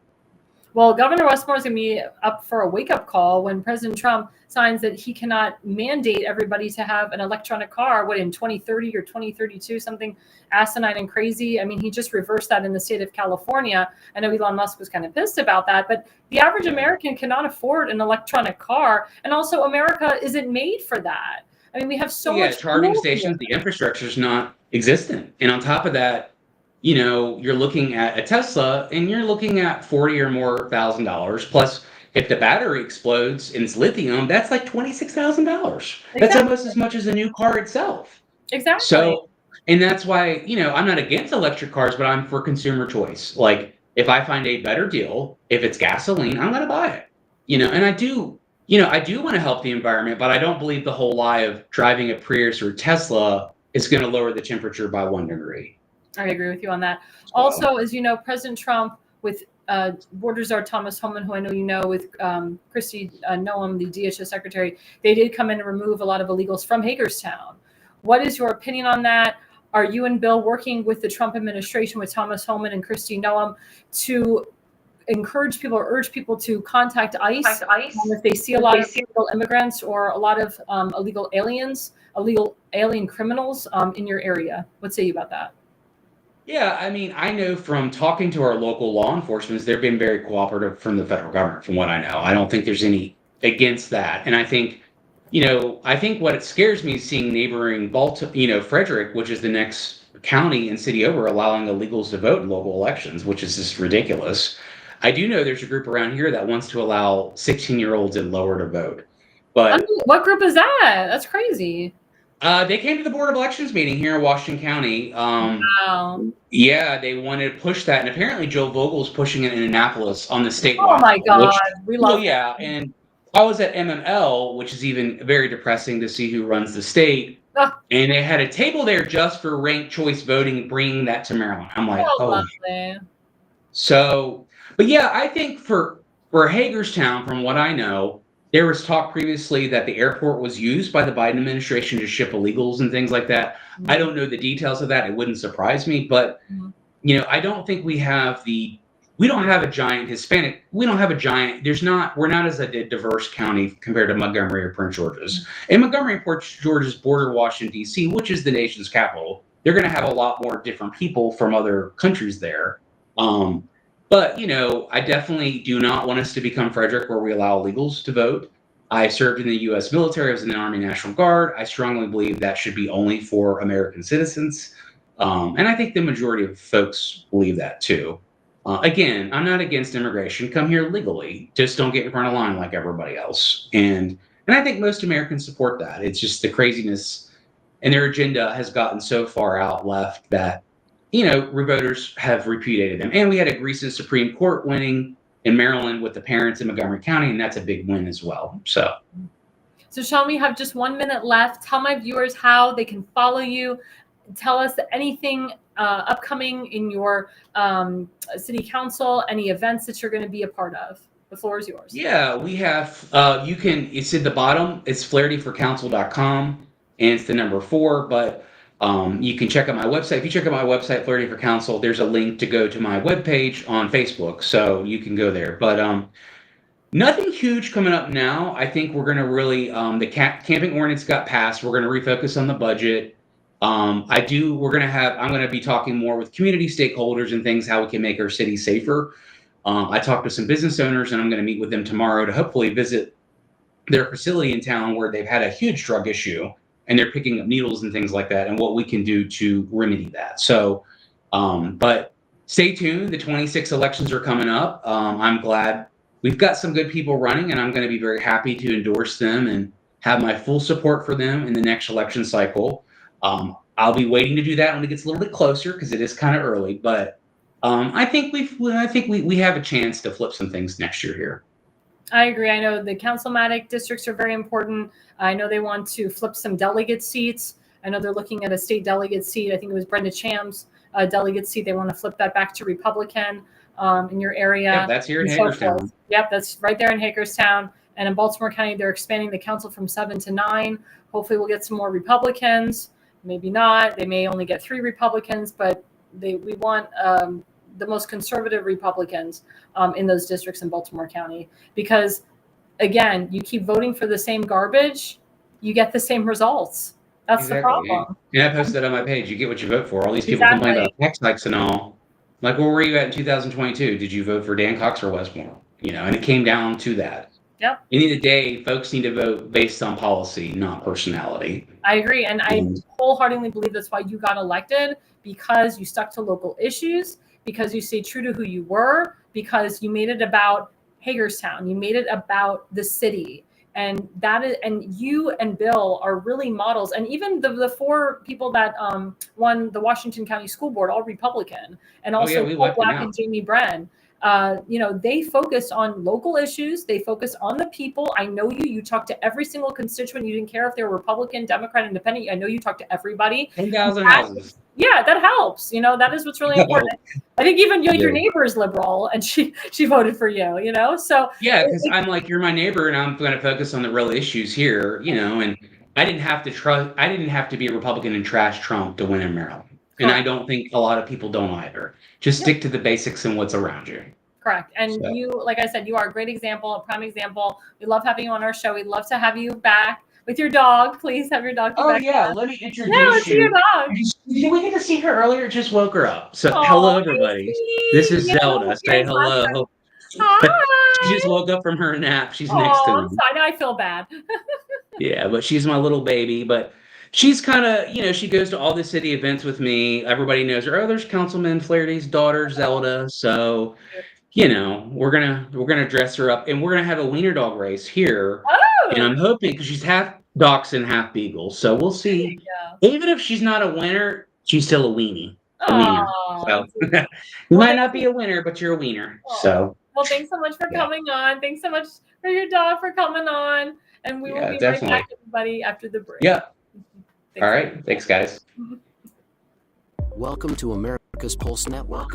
Well, Governor Westmore is going to be up for a wake-up call when President Trump signs that he cannot mandate everybody to have an electronic car, in 2030 or 2032, something asinine and crazy. I mean, he just reversed that in the state of California. I know Elon Musk was kind of pissed about that, but the average American cannot afford an electronic car. And also, America isn't made for that. I mean, we have so much charging stations, the infrastructure is not existent. And on top of that, you're looking at a Tesla and you're looking at $40,000 or more. Plus, if the battery explodes and it's lithium, that's like $26,000. Exactly. That's almost as much as a new car itself. Exactly. So, and that's why, I'm not against electric cars, but I'm for consumer choice. Like, if I find a better deal, if it's gasoline, I'm going to buy it. And I do want to help the environment, but I don't believe the whole lie of driving a Prius or Tesla is going to lower the temperature by 1 degree. I agree with you on that. Also, as you know, President Trump with Border Czar Thomas Homan, who I know you know, with Kristi Noem, the DHS secretary, they did come in and remove a lot of illegals from Hagerstown. What is your opinion on that? Are you and Bill working with the Trump administration, with Thomas Homan and Kristi Noem, to encourage people or urge people to contact ICE if they see a lot of illegal immigrants or a lot of illegal alien criminals in your area? What say you about that? Yeah, I mean, I know from talking to our local law enforcement, they've been very cooperative from the federal government, from what I know. I don't think there's any against that. And I think, what scares me is seeing neighboring Frederick, which is the next county and city over, allowing illegals to vote in local elections, which is just ridiculous. I do know there's a group around here that wants to allow 16-year-olds and lower to vote. But what group is that? That's crazy. They came to the Board of Elections meeting here in Washington County. Wow. Yeah, they wanted to push that, and apparently Joe Vogel's pushing it in Annapolis on the statewide. Oh my God, we love. Yeah, and I was at MML, which is even very depressing to see who runs the state, and they had a table there just for ranked choice voting, bringing that to Maryland. I'm like, lovely. So, but yeah, I think for Hagerstown, from what I know, there was talk previously that the airport was used by the Biden administration to ship illegals and things like that. Mm-hmm. I don't know the details of that. It wouldn't surprise me, but I don't think we don't have a giant Hispanic. We don't have a giant. We're not as a diverse county compared to Montgomery or Prince George's. Mm-hmm. And Montgomery and Prince George's border Washington, D.C., which is the nation's capital. They're going to have a lot more different people from other countries there. But, I definitely do not want us to become Frederick, where we allow illegals to vote. I served in the U.S. military. I was in the Army National Guard. I strongly believe that should be only for American citizens. And I think the majority of folks believe that, too. Again, I'm not against immigration. Come here legally. Just don't get in front of line like everybody else. And I think most Americans support that. It's just the craziness, and their agenda has gotten so far out left that voters have repudiated them. And we had a recent Supreme Court winning in Maryland with the parents in Montgomery County, and that's a big win as well. So Sean, we have just 1 minute left. Tell my viewers how they can follow you. Tell us anything upcoming in your city council, any events that you're going to be a part of. The floor is yours. Yeah, we have, it's at the bottom. It's flahertyforcouncil.com, and it's the number 4, but You can check out my website. If you check out my website, Flaherty for Council, there's a link to go to my webpage on Facebook, so you can go there. But nothing huge coming up now. I think we're going to really the camping ordinance got passed. We're going to refocus on the budget. I'm going to be talking more with community stakeholders and things, how we can make our city safer. I talked to some business owners, and I'm going to meet with them tomorrow to hopefully visit their facility in town where they've had a huge drug issue and they're picking up needles and things like that, and what we can do to remedy that. So, but stay tuned. The 26 elections are coming up. I'm glad we've got some good people running, and I'm going to be very happy to endorse them and have my full support for them in the next election cycle. I'll be waiting to do that when it gets a little bit closer because it is kind of early, but I think we have a chance to flip some things next year here. I agree. I know the councilmatic districts are very important. I know they want to flip some delegate seats. I know they're looking at a state delegate seat. I think it was Brenda Cham's delegate seat. They want to flip that back to Republican in your area. Yeah, that's here in Hagerstown. Yep, that's right there in Hagerstown. And in Baltimore County, they're expanding the council from 7 to 9. Hopefully we'll get some more Republicans. Maybe not. They may only get 3 Republicans, but we want the most conservative Republicans in those districts in Baltimore County, because again, you keep voting for the same garbage, you get the same results. That's exactly the problem. And I posted that on my page. You get what you vote for. All these people complain about tax hikes and all. Like, where were you at in 2022? Did you vote for Dan Cox or Westmore? And it came down to that. Yep. End of the day, folks need to vote based on policy, not personality. I agree. And I wholeheartedly believe that's why you got elected, because you stuck to local issues, because you stayed true to who you were, because you made it about Hagerstown, you made it about the city. And you and Bill are really models. And even the 4 people that won the Washington County School Board, all Republican, and also Paul Black and Jamie Brenn. They focused on local issues. They focused on the people. I know you talked to every single constituent. You didn't care if they were Republican, Democrat, Independent. I know you talked to everybody. 10,000 houses. Yeah, that helps. That is what's really important. I think even your neighbor is liberal, and she voted for you. So yeah, because I'm like, you're my neighbor, and I'm going to focus on the real issues here. And I didn't have to be a Republican and trash Trump to win in Maryland. And I don't think a lot of people don't either. Just stick to the basics and what's around you. Correct. And you, like I said, you are a great example, a prime example. We love having you on our show. We'd love to have you back with your dog. Please have your dog back. Yeah, let me introduce you. Yeah, let's see your dog. Did we get to see her earlier? Just woke her up. So hello, everybody. This is Zelda. Say hello. Hi. She just woke up from her nap. She's next to me. I feel bad. Yeah, but she's my little baby. But she's kind of, she goes to all the city events with me. Everybody knows her. Oh, there's Councilman Flaherty's daughter, Zelda. So, we're gonna dress her up, and we're gonna have a wiener dog race here. Oh. And I'm hoping, because she's half dachshund, half beagle. So we'll see. Even if she's not a winner, she's still a weenie. So you might not be a winner, but you're a wiener. So. Well, thanks so much for coming on. Thanks so much for your dog for coming on, and we will be right back, everybody, after the break. Yeah. All right. Thanks, guys. Welcome to America's Pulse Network.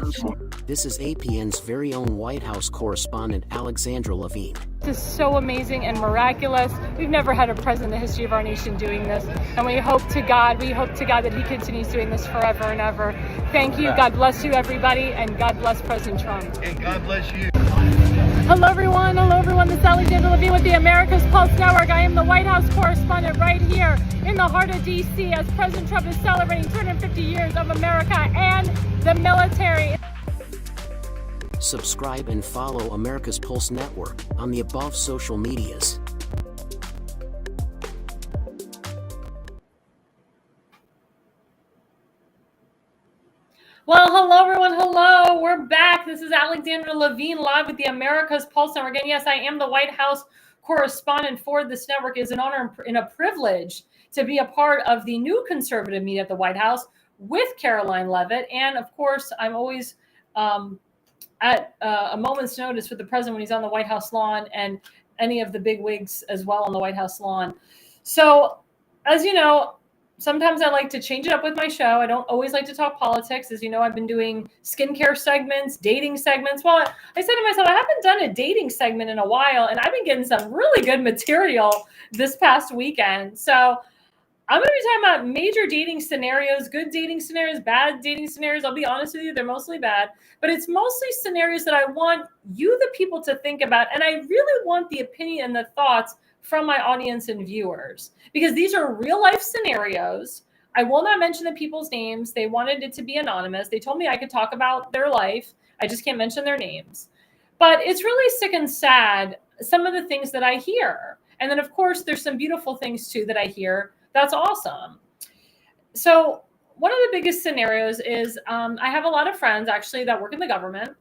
This is APN's very own White House correspondent, Alexandra Levine. This is so amazing and miraculous. We've never had a president in the history of our nation doing this. And we hope to God that he continues doing this forever and ever. Thank you. God bless you, everybody. And God bless President Trump. And God bless you. Hello, everyone. This is Alexandra Levine with the America's Pulse Network. I am the White House correspondent right here in the heart of D.C. as President Trump is celebrating 250 years of America and the military. Subscribe and follow America's Pulse Network on the above social medias. Well, hello, everyone. Hello. We're back. This is Alexandra Levine live with the America's Pulse Network. And yes, I am the White House correspondent for this network. It is an honor and a privilege to be a part of the new conservative meet at the White House with Caroline Leavitt. And of course, I'm always at a moment's notice with the president when he's on the White House lawn, and any of the big wigs as well on the White House lawn. So, as you know, sometimes I like to change it up with my show. I don't always like to talk politics. As you know, I've been doing skincare segments, dating segments. Well, I said to myself, I haven't done a dating segment in a while, and I've been getting some really good material this past weekend. So I'm going to be talking about major dating scenarios, good dating scenarios, bad dating scenarios. I'll be honest with you, they're mostly bad, but it's mostly scenarios that I want you, the people, to think about. And I really want the opinion and the thoughts from my audience and viewers, because these are real life scenarios. I will not mention the people's names. They wanted it to be anonymous. They told me I could talk about their life. I just can't mention their names. But it's really sick and sad, some of the things that I hear. And then, of course, there's some beautiful things, too, that I hear. That's awesome. So one of the biggest scenarios is I have a lot of friends, actually, that work in the government.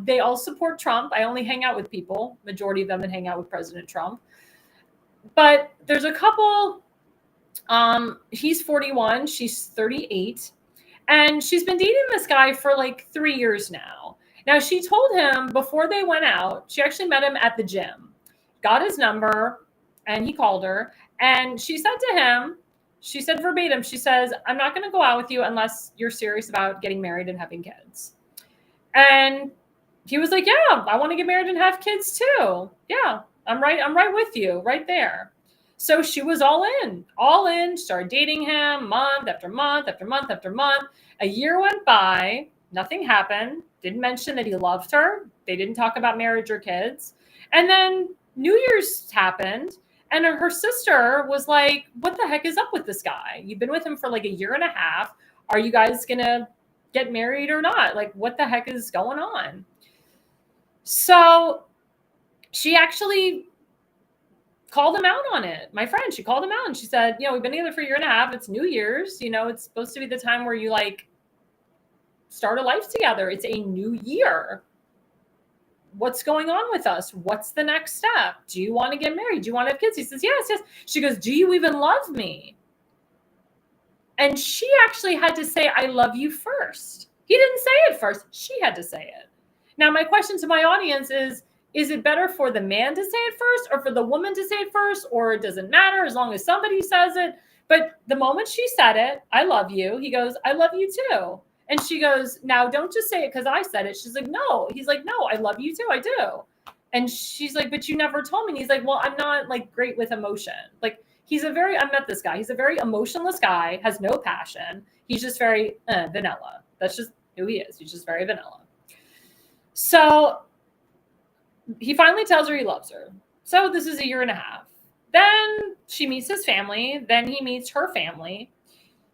They all support Trump. I only hang out with people, majority of them, that hang out with President Trump. But there's a couple, he's 41, she's 38. And she's been dating this guy for like 3 years now. Now, she told him before they went out, she actually met him at the gym, got his number, and he called her. And she said to him, she said verbatim, she says, I'm not going to go out with you unless you're serious about getting married and having kids. And he was like, yeah, I want to get married and have kids too. Yeah, I'm right with you right there. So she was all in, started dating him month after month after month after month. A year went by, nothing happened. Didn't mention that he loved her. They didn't talk about marriage or kids. And then New Year's happened. And her sister was like, what the heck is up with this guy? You've been with him for like a year and a half. Are you guys going to get married or not? Like, what the heck is going on? So she actually called him out on it. My friend, she called him out and she said, we've been together for a year and a half. It's New Year's. It's supposed to be the time where you like start a life together. It's a new year. What's going on with us? What's the next step? Do you want to get married? Do you want to have kids? He says, yes. She goes, do you even love me? And she actually had to say, I love you first. He didn't say it first. She had to say it. Now, my question to my audience is it better for the man to say it first or for the woman to say it first? Or it doesn't matter as long as somebody says it. But the moment she said it, I love you, he goes, I love you too. And she goes, now don't just say it because I said it. She's like, no. He's like, no, I love you too. I do. And she's like, but you never told me. And he's like, well, I'm not like great with emotion. Like I met this guy. He's a very emotionless guy, has no passion. He's just very vanilla. That's just who he is. He's just very vanilla. So he finally tells her he loves her. So this is a year and a half. Then she meets his family. Then he meets her family.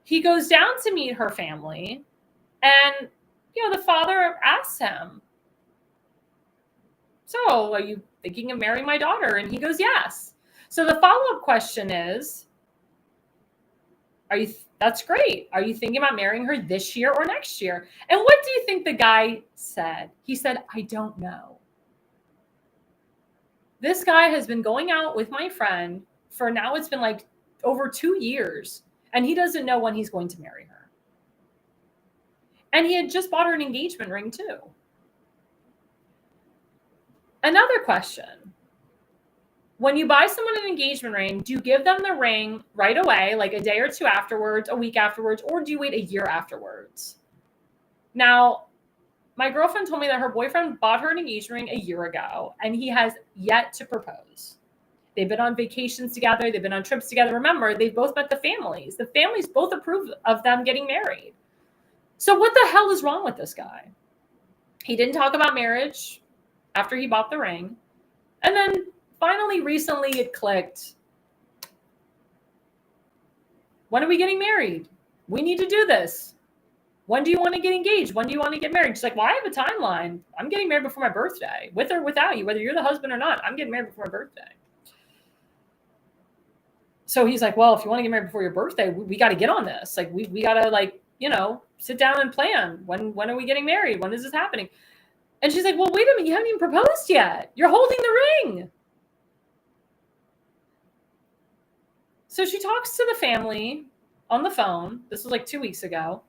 He goes down to meet her family. And, the father asks him, so are you thinking of marrying my daughter? And he goes, yes. So the follow-up question is, that's great. Are you thinking about marrying her this year or next year? And what do you think the guy said? He said, I don't know. This guy has been going out with my friend for now, it's been like over 2 years. And he doesn't know when he's going to marry her. And he had just bought her an engagement ring too. Another question. When you buy someone an engagement ring, do you give them the ring right away, like a day or two afterwards, a week afterwards, or do you wait a year afterwards? Now, my girlfriend told me that her boyfriend bought her an engagement ring a year ago, and he has yet to propose. They've been on vacations together. They've been on trips together. Remember, they've both met the families. The families both approve of them getting married. So what the hell is wrong with this guy? He didn't talk about marriage after he bought the ring. And then finally, recently it clicked. When are we getting married? We need to do this. When do you want to get engaged? When do you want to get married? She's like, well, I have a timeline. I'm getting married before my birthday, with or without you, whether you're the husband or not. I'm getting married before my birthday. So he's like, well, if you want to get married before your birthday, we got to get on this. Like, we got to sit down and plan. When are we getting married? When is this happening? And she's like, well, wait a minute. You haven't even proposed yet. You're holding the ring. So she talks to the family on the phone. This was like 2 weeks ago.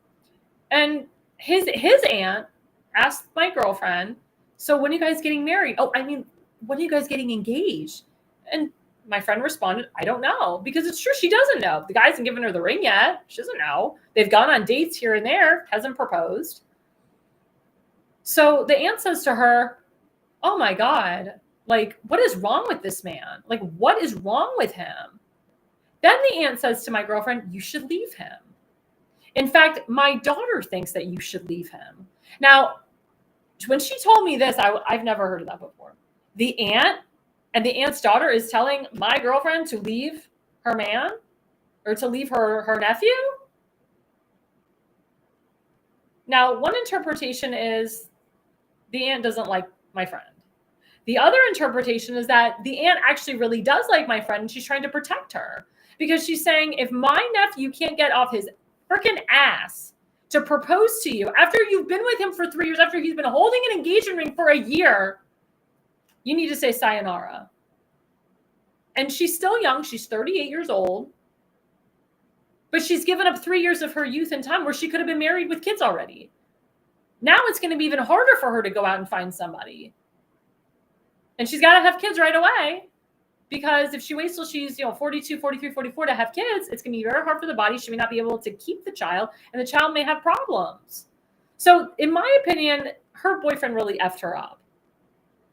And his aunt asked my girlfriend, so when are you guys getting married? When are you guys getting engaged? And my friend responded, I don't know, because it's true. She doesn't know. The guy hasn't given her the ring yet. She doesn't know. They've gone on dates here and there, hasn't proposed. So the aunt says to her, oh my God, like, what is wrong with this man? Like, what is wrong with him? Then the aunt says to my girlfriend, you should leave him. In fact, my daughter thinks that you should leave him. Now, when she told me this, I've never heard of that before. The aunt and the aunt's daughter is telling my girlfriend to leave her man or to leave her nephew? Now, one interpretation is the aunt doesn't like my friend. The other interpretation is that the aunt actually really does like my friend and she's trying to protect her because she's saying, if my nephew can't get off his freaking ass to propose to you after you've been with him for 3 years, after he's been holding an engagement ring for a year, you need to say sayonara. And she's still young. She's 38 years old. But she's given up 3 years of her youth and time where she could have been married with kids already. Now it's going to be even harder for her to go out and find somebody. And she's got to have kids right away. Because if she waits till she's 42, 43, 44 to have kids, it's going to be very hard for the body. She may not be able to keep the child, and the child may have problems. So in my opinion, her boyfriend really effed her up.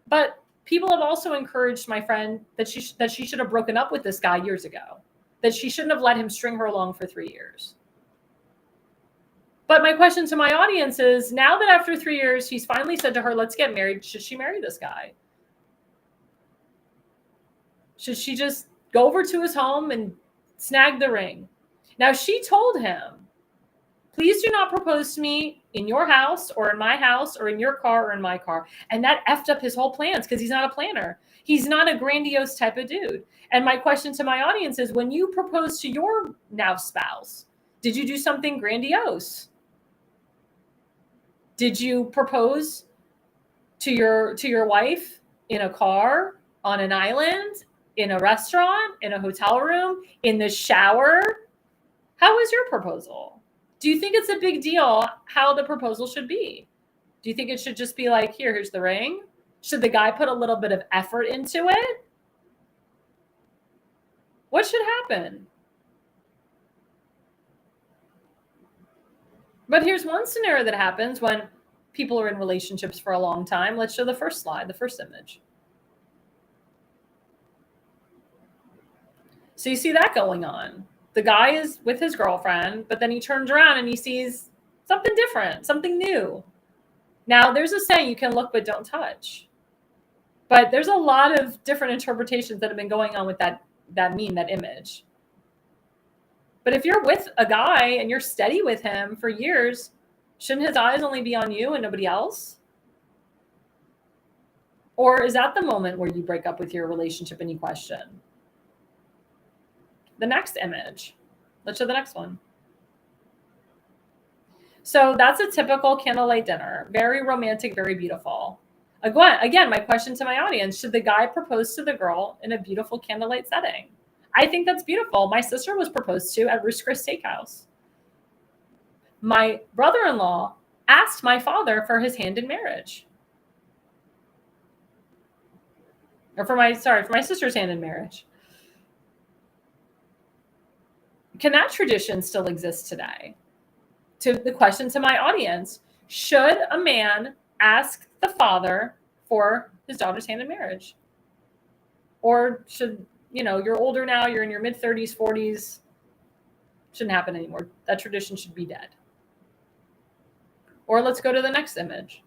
But people have also encouraged my friend that she should have broken up with this guy years ago, that she shouldn't have let him string her along for 3 years. But my question to my audience is, now that after 3 years, he's finally said to her, let's get married, should she marry this guy? Should she just go over to his home and snag the ring? Now, she told him, please do not propose to me in your house or in my house or in your car or in my car. And that effed up his whole plans because he's not a planner. He's not a grandiose type of dude. And my question to my audience is, when you propose to your now spouse, did you do something grandiose? Did you propose to your wife in a car, on an island, in a restaurant, in a hotel room, in the shower? How was your proposal? Do you think it's a big deal how the proposal should be? Do you think it should just be like, here's the ring? Should the guy put a little bit of effort into it? What should happen? But here's one scenario that happens when people are in relationships for a long time. Let's show the first slide, the first image. So you see that going on. The guy is with his girlfriend, but then he turns around and he sees something different, something new. Now, there's a saying, you can look but don't touch. But there's a lot of different interpretations that have been going on with that meme, that image. But if you're with a guy and you're steady with him for years, shouldn't his eyes only be on you and nobody else? Or is that the moment where you break up with your relationship and you question? The next image. Let's show the next one. So that's a typical candlelight dinner. Very romantic, very beautiful. Again, my question to my audience, should the guy propose to the girl in a beautiful candlelight setting? I think that's beautiful. My sister was proposed to at Ruth's Chris Steakhouse. My brother-in-law asked my father for his hand in marriage. Or for my sister's hand in marriage. Can that tradition still exist today? To the question to my audience, should a man ask the father for his daughter's hand in marriage? Or should, you're older now, you're in your mid-30s, 40s, shouldn't happen anymore. That tradition should be dead. Or let's go to the next image.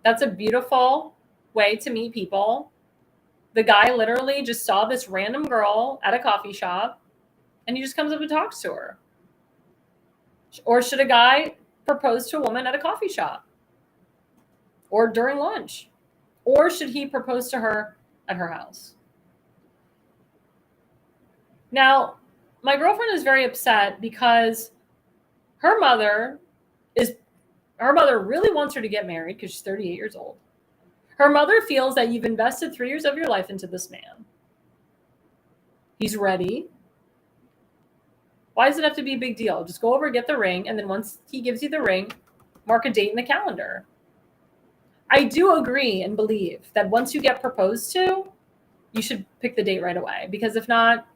That's a beautiful way to meet people. The guy literally just saw this random girl at a coffee shop and he just comes up and talks to her. Or should a guy propose to a woman at a coffee shop or during lunch? Or should he propose to her at her house? Now, my girlfriend is very upset because her mother really wants her to get married because she's 38 years old. Her mother feels that you've invested 3 years of your life into this man. He's ready. Why does it have to be a big deal? Just go over, get the ring, and then once he gives you the ring, mark a date in the calendar. I do agree and believe that once you get proposed to, you should pick the date right away. Because if not,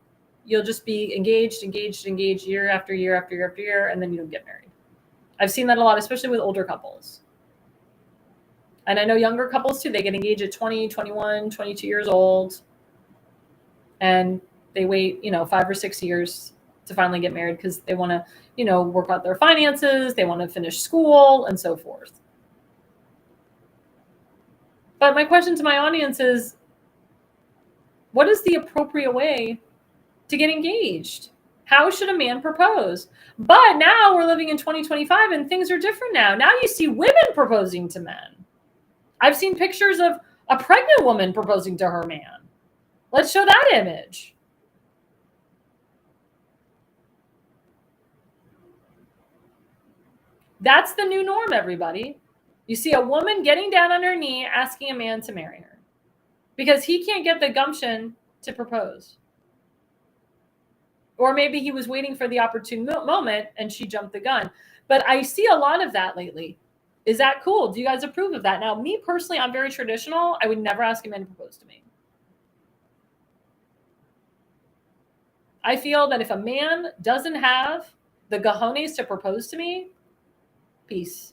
you'll just be engaged year after year after year after year, and then you don't get married. I've seen that a lot, especially with older couples. And I know younger couples too, they get engaged at 20, 21, 22 years old. And they wait, 5 or 6 years to finally get married because they want to, work out their finances. They want to finish school and so forth. But my question to my audience is, what is the appropriate way to get engaged? How should a man propose? But now we're living in 2025 and things are different now. Now you see women proposing to men. I've seen pictures of a pregnant woman proposing to her man. Let's show that image. That's the new norm, everybody. You see a woman getting down on her knee asking a man to marry her because he can't get the gumption to propose. Or maybe he was waiting for the opportune moment and she jumped the gun. But I see a lot of that lately. Is that cool? Do you guys approve of that? Now, me personally, I'm very traditional. I would never ask a man to propose to me. I feel that if a man doesn't have the cojones to propose to me, peace.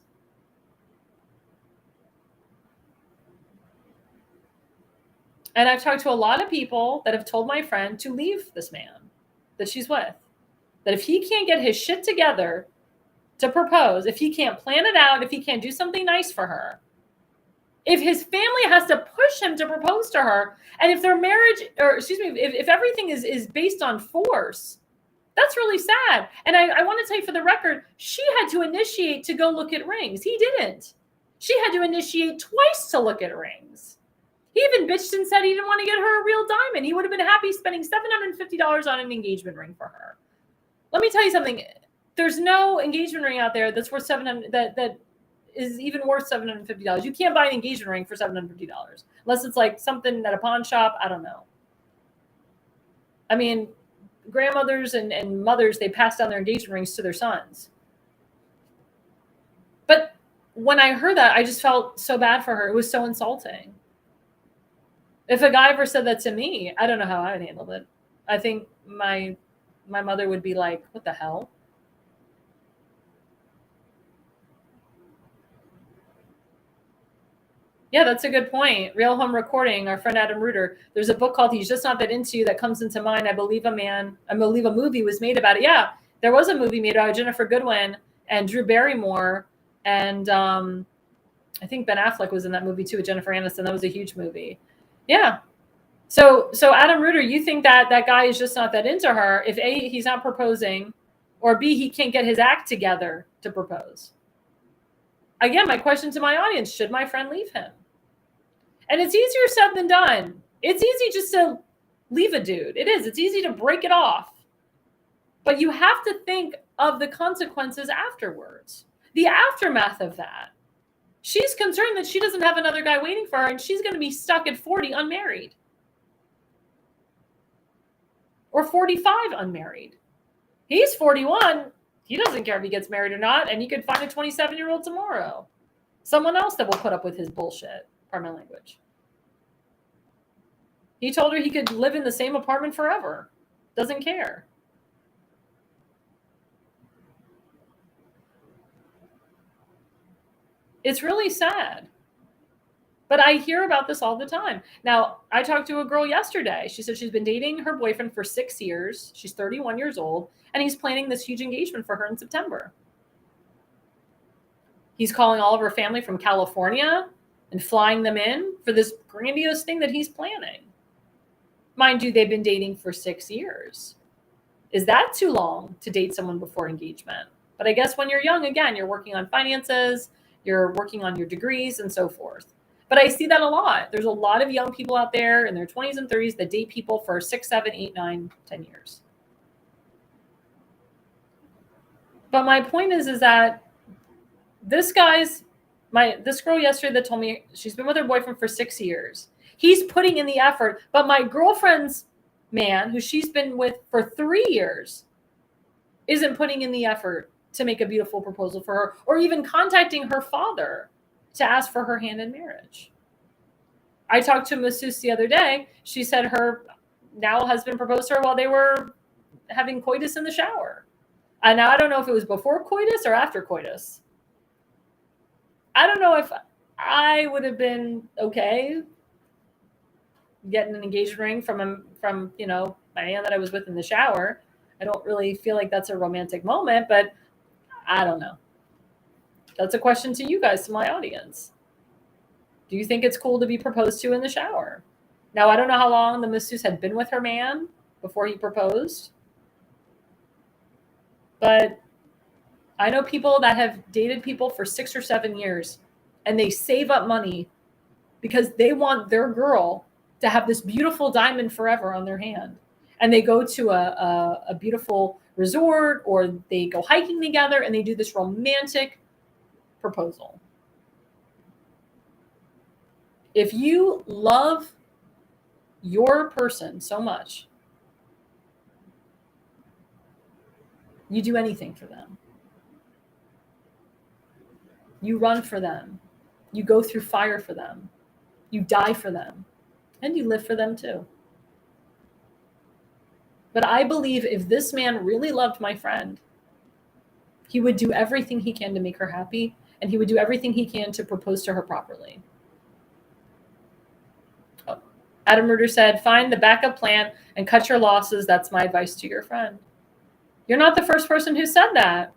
And I've talked to a lot of people that have told my friend to leave this man that she's with. That if he can't get his shit together to propose, if he can't plan it out, if he can't do something nice for her, if his family has to push him to propose to her, and if their marriage, if everything is based on force, that's really sad. And I want to tell you for the record, she had to initiate to go look at rings. He didn't. She had to initiate twice to look at rings. He even bitched and said he didn't want to get her a real diamond. He would have been happy spending $750 on an engagement ring for her. Let me tell you something. There's no engagement ring out there that's worth $700 that is even worth $750. You can't buy an engagement ring for $750 unless it's like something at a pawn shop. I don't know. I mean, grandmothers and mothers, they pass down their engagement rings to their sons. But when I heard that, I just felt so bad for her. It was so insulting. If a guy ever said that to me, I don't know how I would handle it. I think my mother would be like, what the hell? Yeah, that's a good point. Real Home Recording, our friend Adam Reuter. There's a book called He's Just Not That Into You that comes into mind. I believe a movie was made about it. Yeah, there was a movie made about Jennifer Goodwin and Drew Barrymore. And I think Ben Affleck was in that movie too with Jennifer Aniston. That was a huge movie. Yeah. So Adam Reuter, you think that guy is just not that into her if A, he's not proposing, or B, he can't get his act together to propose. Again, my question to my audience, should my friend leave him? And it's easier said than done. It's easy just to leave a dude. It is. It's easy to break it off. But you have to think of the consequences afterwards, the aftermath of that. She's concerned that she doesn't have another guy waiting for her, and she's going to be stuck at 40 unmarried. Or 45 unmarried. He's 41. He doesn't care if he gets married or not, and he could find a 27-year-old tomorrow. Someone else that will put up with his bullshit. Pardon my language. He told her he could live in the same apartment forever. Doesn't care. It's really sad. But I hear about this all the time. Now, I talked to a girl yesterday. She said she's been dating her boyfriend for 6 years. She's 31 years old, and he's planning this huge engagement for her in September. He's calling all of her family from California and flying them in for this grandiose thing that he's planning. Mind you, they've been dating for 6 years. Is that too long to date someone before engagement? But I guess when you're young, again, you're working on finances, you're working on your degrees and so forth. But I see that a lot. There's a lot of young people out there in their 20s and 30s that date people for 6, 7, 8, 9, 10 years. But my point is that this girl yesterday that told me she's been with her boyfriend for 6 years. He's putting in the effort, but my girlfriend's man, who she's been with for 3 years, isn't putting in the effort to make a beautiful proposal for her, or even contacting her father to ask for her hand in marriage. I talked to a masseuse the other day. She said her now husband proposed to her while they were having coitus in the shower. Now, I don't know if it was before coitus or after coitus. I don't know if I would have been okay getting an engagement ring from my man that I was with in the shower. I don't really feel like that's a romantic moment, but I don't know. That's a question to you guys, to my audience. Do you think it's cool to be proposed to in the shower? Now, I don't know how long the masseuse had been with her man before he proposed, but I know people that have dated people for 6 or 7 years, and they save up money because they want their girl to have this beautiful diamond forever on their hand. And they go to a beautiful resort, or they go hiking together, and they do this romantic proposal. If you love your person so much, you do anything for them. You run for them. You go through fire for them. You die for them. And you live for them too. But I believe if this man really loved my friend, he would do everything he can to make her happy, and he would do everything he can to propose to her properly. Oh. Adam Murder said, find the backup plan and cut your losses. That's my advice to your friend. You're not the first person who said that.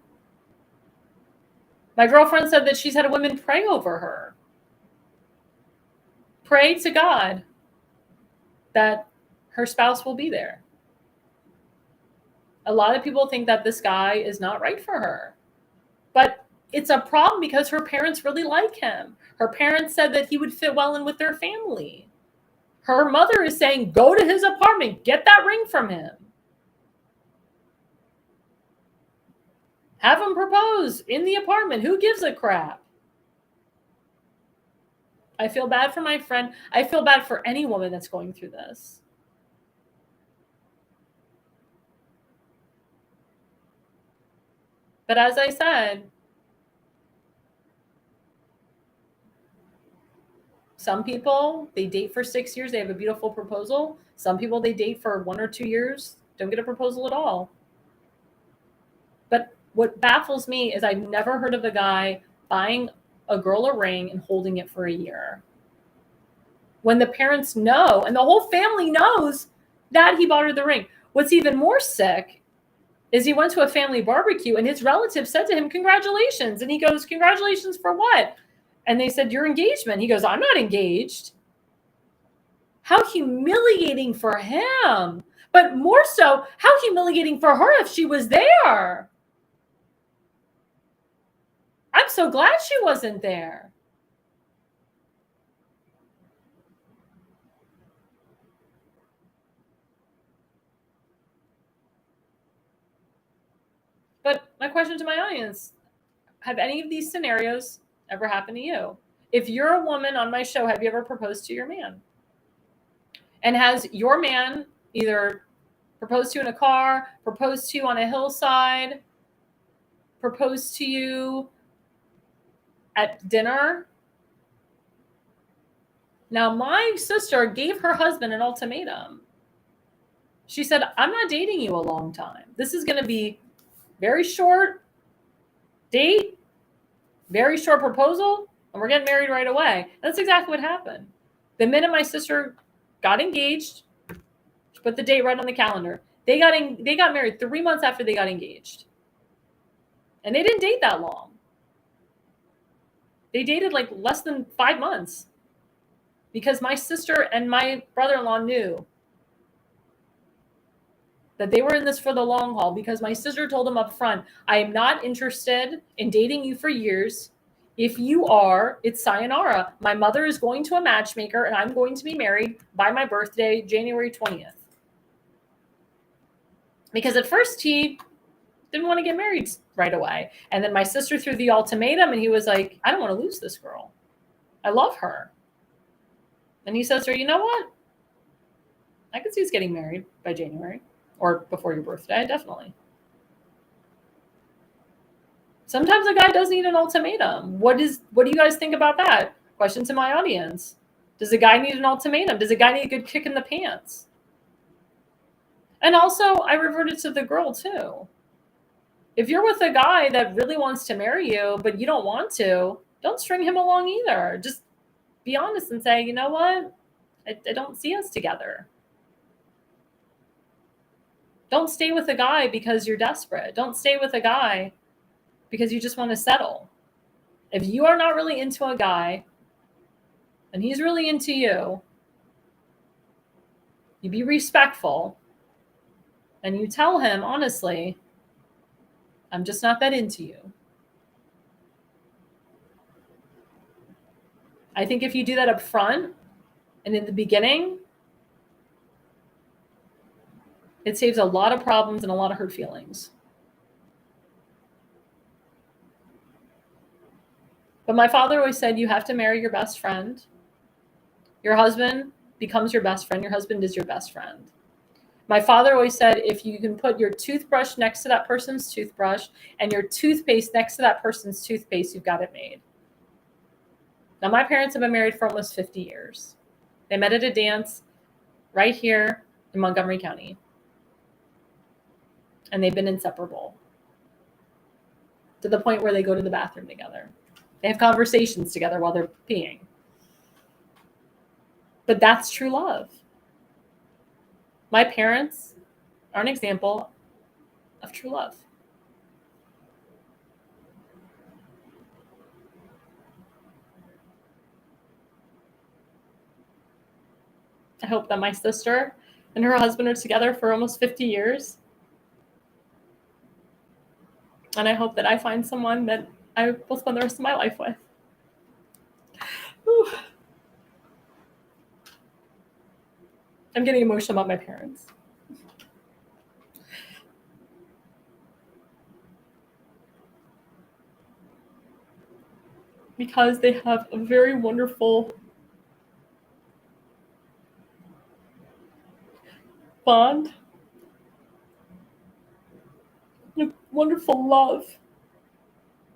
My girlfriend said that she's had women pray over her. Pray to God that her spouse will be there. A lot of people think that this guy is not right for her. But it's a problem because her parents really like him. Her parents said that he would fit well in with their family. Her mother is saying, go to his apartment, get that ring from him. Have him propose in the apartment. Who gives a crap? I feel bad for my friend. I feel bad for any woman that's going through this. But as I said, some people, they date for 6 years, they have a beautiful proposal. Some people, they date for 1 or 2 years, don't get a proposal at all. But what baffles me is I've never heard of a guy buying a girl a ring and holding it for a year. When the parents know, and the whole family knows that he bought her the ring. What's even more sick is he went to a family barbecue and his relatives said to him, congratulations. And he goes, congratulations for what? And they said, your engagement. He goes, I'm not engaged. How humiliating for him. But more so, how humiliating for her if she was there. I'm so glad she wasn't there. But my question to my audience, have any of these scenarios ever happened to you? If you're a woman on my show, have you ever proposed to your man? And has your man either proposed to you in a car, proposed to you on a hillside, proposed to you at dinner? Now, my sister gave her husband an ultimatum. She said, I'm not dating you a long time. This is going to be very short date, very short proposal, and we're getting married right away. That's exactly what happened. The minute my sister got engaged, she put the date right on the calendar. They got married 3 months after they got engaged. And they didn't date that long. They dated like less than 5 months because my sister and my brother-in-law knew that they were in this for the long haul, because my sister told them up front, I am not interested in dating you for years. If you are, it's sayonara. My mother is going to a matchmaker and I'm going to be married by my birthday, January 20th. Because at first he didn't want to get married right away. And then my sister threw the ultimatum and he was like, I don't want to lose this girl. I love her. And he says to her, you know what? I could see us getting married by January. Or before your birthday, definitely. Sometimes a guy does need an ultimatum. What do you guys think about that? Question to my audience. Does a guy need an ultimatum? Does a guy need a good kick in the pants? And also, I reverted to the girl too. If you're with a guy that really wants to marry you, but you don't want to, don't string him along either. Just be honest and say, you know what? I don't see us together. Don't stay with a guy because you're desperate. Don't stay with a guy because you just want to settle. If you are not really into a guy and he's really into you, you be respectful and you tell him, honestly, I'm just not that into you. I think if you do that up front and in the beginning, it saves a lot of problems and a lot of hurt feelings. But my father always said, you have to marry your best friend. Your husband becomes your best friend. Your husband is your best friend. My father always said, if you can put your toothbrush next to that person's toothbrush and your toothpaste next to that person's toothpaste, you've got it made. Now, my parents have been married for almost 50 years. They met at a dance right here in Montgomery County. And they've been inseparable to the point where they go to the bathroom together. They have conversations together while they're peeing. But that's true love. My parents are an example of true love. I hope that my sister and her husband are together for almost 50 years. And I hope that I find someone that I will spend the rest of my life with. Whew. I'm getting emotional about my parents. Because they have a very wonderful bond, a wonderful love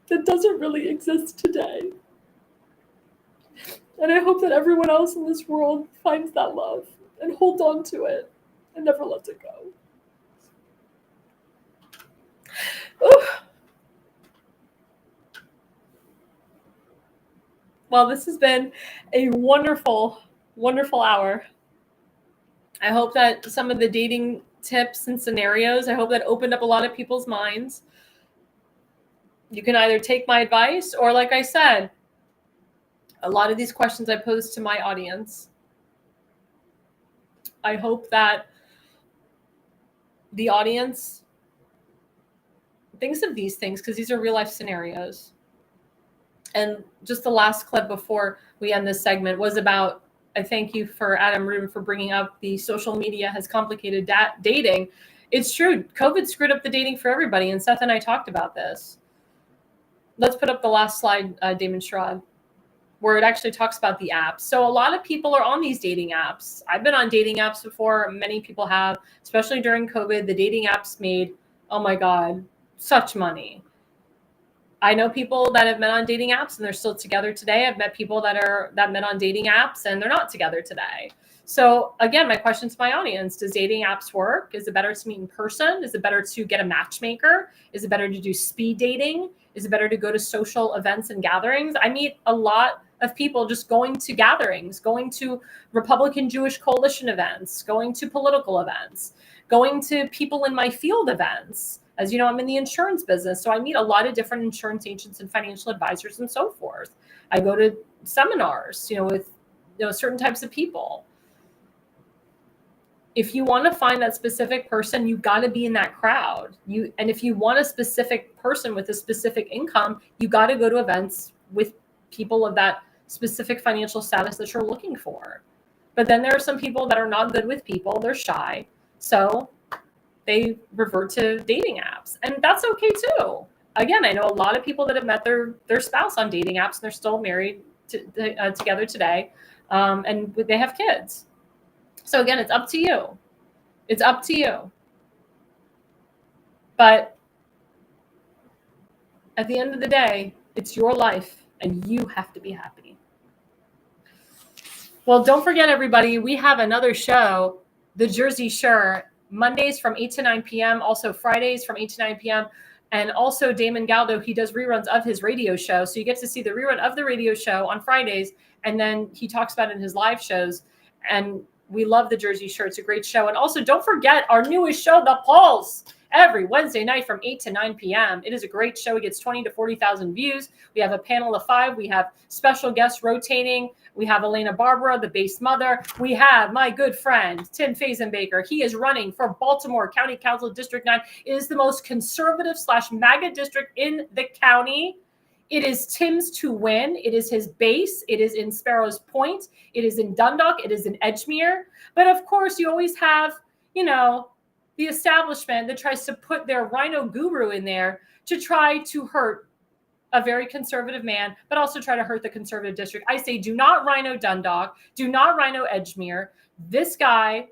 that doesn't really exist today. And I hope that everyone else in this world finds that love and holds on to it and never lets it go. Ooh. Well, this has been a wonderful, wonderful hour. I hope that some of the dating tips and scenarios, I hope that opened up a lot of people's minds. You can either take my advice or, like I said, a lot of these questions I posed to my audience. I hope that the audience thinks of these things because these are real life scenarios. And just the last clip before we end this segment was about, I thank you for Adam Rubin for bringing up the social media has complicated dating. It's true. COVID screwed up the dating for everybody. And Seth and I talked about this. Let's put up the last slide, Damon Shrod, where it actually talks about the apps. So a lot of people are on these dating apps. I've been on dating apps before. Many people have, especially during COVID. The dating apps made, oh my God, such money. I know people that have met on dating apps and they're still together today. I've met people that met on dating apps and they're not together today. So again, my question to my audience, does dating apps work? Is it better to meet in person? Is it better to get a matchmaker? Is it better to do speed dating? Is it better to go to social events and gatherings? I meet a lot of people just going to gatherings, going to Republican Jewish Coalition events, going to political events, going to people in my field events. As you know, I'm in the insurance business, so I meet a lot of different insurance agents and financial advisors and so forth. I go to seminars, with certain types of people. If you want to find that specific person, you got to be in that crowd. And if you want a specific person with a specific income, you got to go to events with people of that specific financial status that you're looking for. But then there are some people that are not good with people. They're shy. So they revert to dating apps. And that's okay too. Again, I know a lot of people that have met their spouse on dating apps and they're still married together today. And they have kids. So again, it's up to you. It's up to you. But at the end of the day, it's your life and you have to be happy. Well, don't forget, everybody, we have another show, The Jersey Shore, Mondays from 8 to 9 p.m., also Fridays from 8 to 9 p.m. And also Damon Galdo, he does reruns of his radio show. So you get to see the rerun of the radio show on Fridays. And then he talks about it in his live shows. And we love the Jersey Shore. It's a great show. And also don't forget our newest show, The Pulse, every Wednesday night from 8 to 9 p.m. It is a great show. It gets 20 to 40,000 views. We have a panel of 5. We have special guests rotating. We have Elena Barbara, the base mother. We have my good friend, Tim Fazenbaker. He is running for Baltimore County Council District 9. It is the most conservative / MAGA district in the county. It is Tim's to win. It is his base. It is in Sparrows Point. It is in Dundalk. It is in Edgemere. But of course, you always have, the establishment that tries to put their rhino guru in there to try to hurt a very conservative man, but also try to hurt the conservative district. I say, do not rhino Dundalk. Do not rhino Edgemere. This guy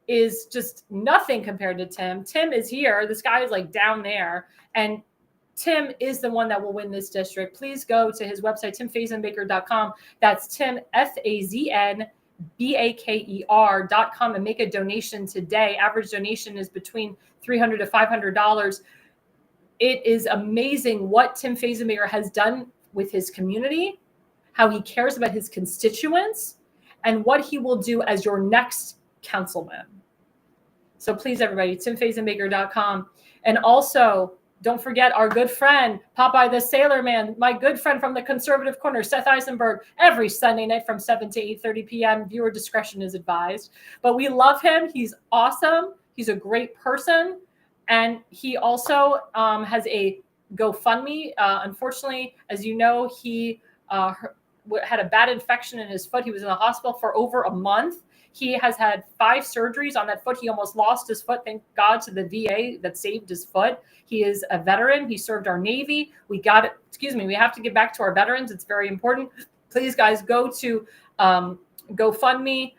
is just nothing compared to Tim. Tim is here. This guy is like down there. And Tim is the one that will win this district. Please go to his website, timfazenbaker.com. That's Tim, FAZNBAKER.com, and make a donation today. Average donation is between $300 to $500. It is amazing what Tim Fazenbaker has done with his community, how he cares about his constituents, and what he will do as your next councilman. So please, everybody, timfazenbaker.com. And also, don't forget our good friend, Popeye the Sailor Man, my good friend from the conservative corner, Seth Eisenberg, every Sunday night from 7 to 8:30 p.m. Viewer discretion is advised. But we love him. He's awesome. He's a great person. And he also has a GoFundMe. Unfortunately, as you know, he had a bad infection in his foot. He was in the hospital for over a month. He has had 5 surgeries on that foot. He almost lost his foot. Thank God to the VA that saved his foot. He is a veteran. He served our Navy. We have to get back to our veterans. It's very important. Please, guys, go to GoFundMe.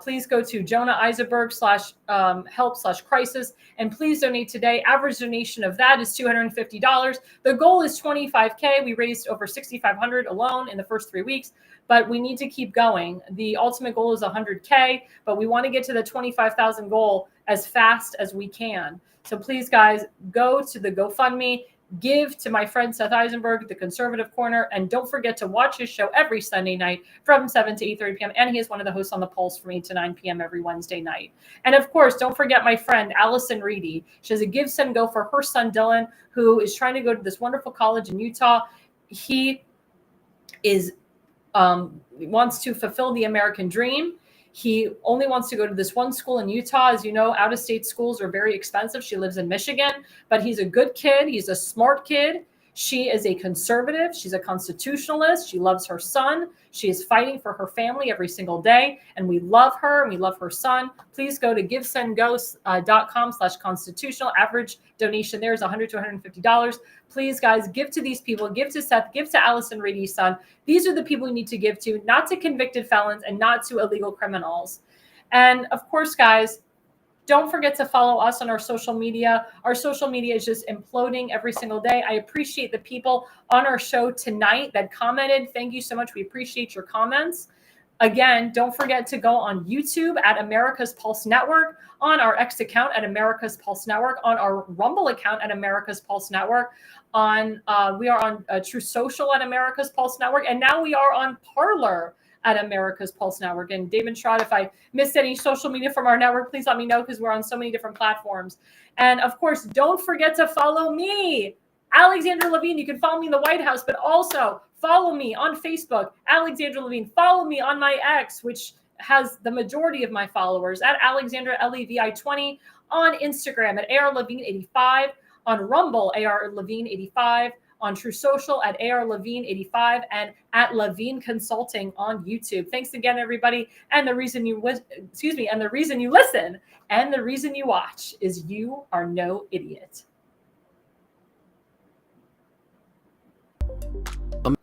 Please go to Jonah Eisenberg /help/crisis, and please donate today. Average donation of that is $250. The goal is $25K. We raised over $6,500 alone in the first 3 weeks, but we need to keep going. The ultimate goal is $100K, but we want to get to the $25,000 goal as fast as we can. So please, guys, go to the GoFundMe. Give to my friend Seth Eisenberg, the Conservative Corner, and don't forget to watch his show every Sunday night from 7 to 8:30 p.m. And he is one of the hosts on The Pulse from 8 to 9 p.m. every Wednesday night. And of course, don't forget my friend Allison Reedy. She has a Give, Send, Go for her son Dylan, who is trying to go to this wonderful college in Utah. He is wants to fulfill the American dream. He only wants to go to this one school in Utah. As you know, out-of-state schools are very expensive. She lives in Michigan, but he's a good kid. He's a smart kid. She is a conservative. She's a constitutionalist. She loves her son. She is fighting for her family every single day, and we love her, and we love her son. Please go to givesendgo.com/constitutional. Average donation there is $100 to $150. Please, guys, give to these people. Give to Seth. Give to Allison Reedy's son. These are the people you need to give to, not to convicted felons and not to illegal criminals. And, of course, guys, don't forget to follow us on our social media. Our social media is just imploding every single day. I appreciate the people on our show tonight that commented. Thank you so much. We appreciate your comments. Again, don't forget to go on YouTube at America's Pulse Network, on our X account at America's Pulse Network, on our Rumble account at America's Pulse Network. We are on True Social at America's Pulse Network, and now we are on Parler at America's Pulse Network. And David Schrod, if I missed any social media from our network, please let me know, because we're on so many different platforms. And of course, don't forget to follow me, Alexandra Levine. You can follow me in the White House, but also follow me on Facebook, Alexandra Levine. Follow me on my X, which has the majority of my followers, at Alexandra Levi20, on Instagram at ARLevine85, on Rumble, ARLevine85, on True Social at ARLevine85, and at Levine Consulting on YouTube. Thanks again, everybody. And the reason you listen, and the reason you watch is you are no idiot.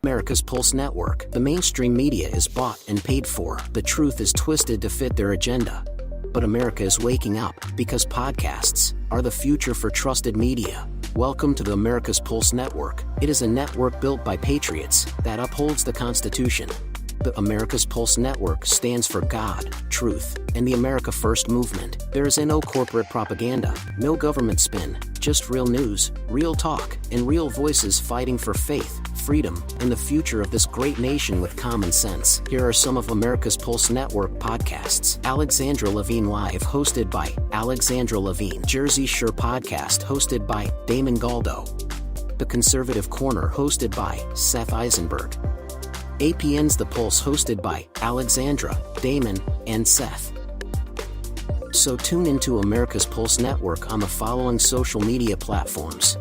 America's Pulse Network. The mainstream media is bought and paid for. The truth is twisted to fit their agenda. But America is waking up, because podcasts are the future for trusted media. Welcome to the America's Pulse Network. It is a network built by patriots that upholds the Constitution. The America's Pulse Network stands for God, truth, and the America First movement. There is no corporate propaganda, no government spin, just real news, real talk, and real voices fighting for faith, freedom, and the future of this great nation with common sense. Here are some of America's Pulse Network podcasts. Alexandra Levine Live, hosted by Alexandra Levine. Jersey Shore Podcast, hosted by Damon Galdo. The Conservative Corner, hosted by Seth Eisenberg. APN's The Pulse, hosted by Alexandra, Damon, and Seth. So tune into America's Pulse Network on the following social media platforms: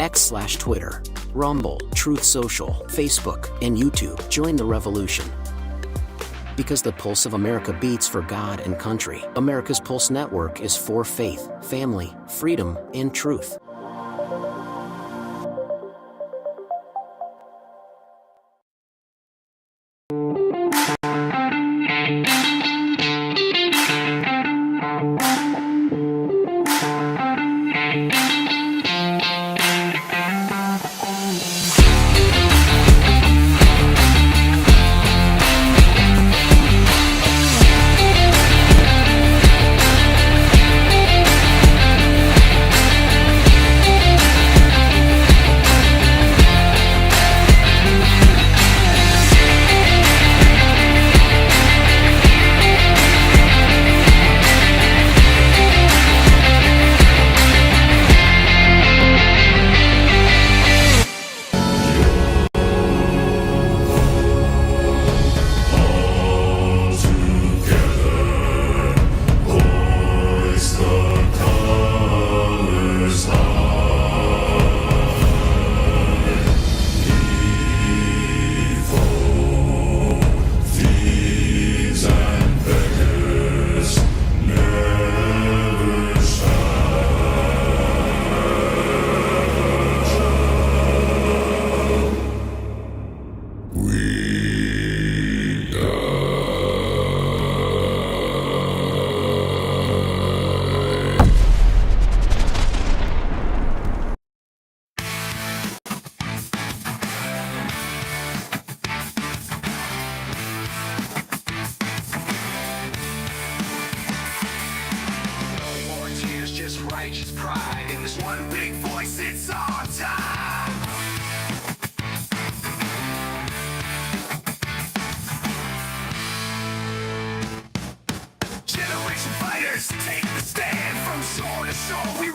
X/Twitter, Rumble, Truth Social, Facebook, and YouTube. Join the revolution. Because the pulse of America beats for God and country. America's Pulse Network is for faith, family, freedom, and truth. Righteous pride in this one big voice, it's our time. Generation fighters take the stand from shore to shore. We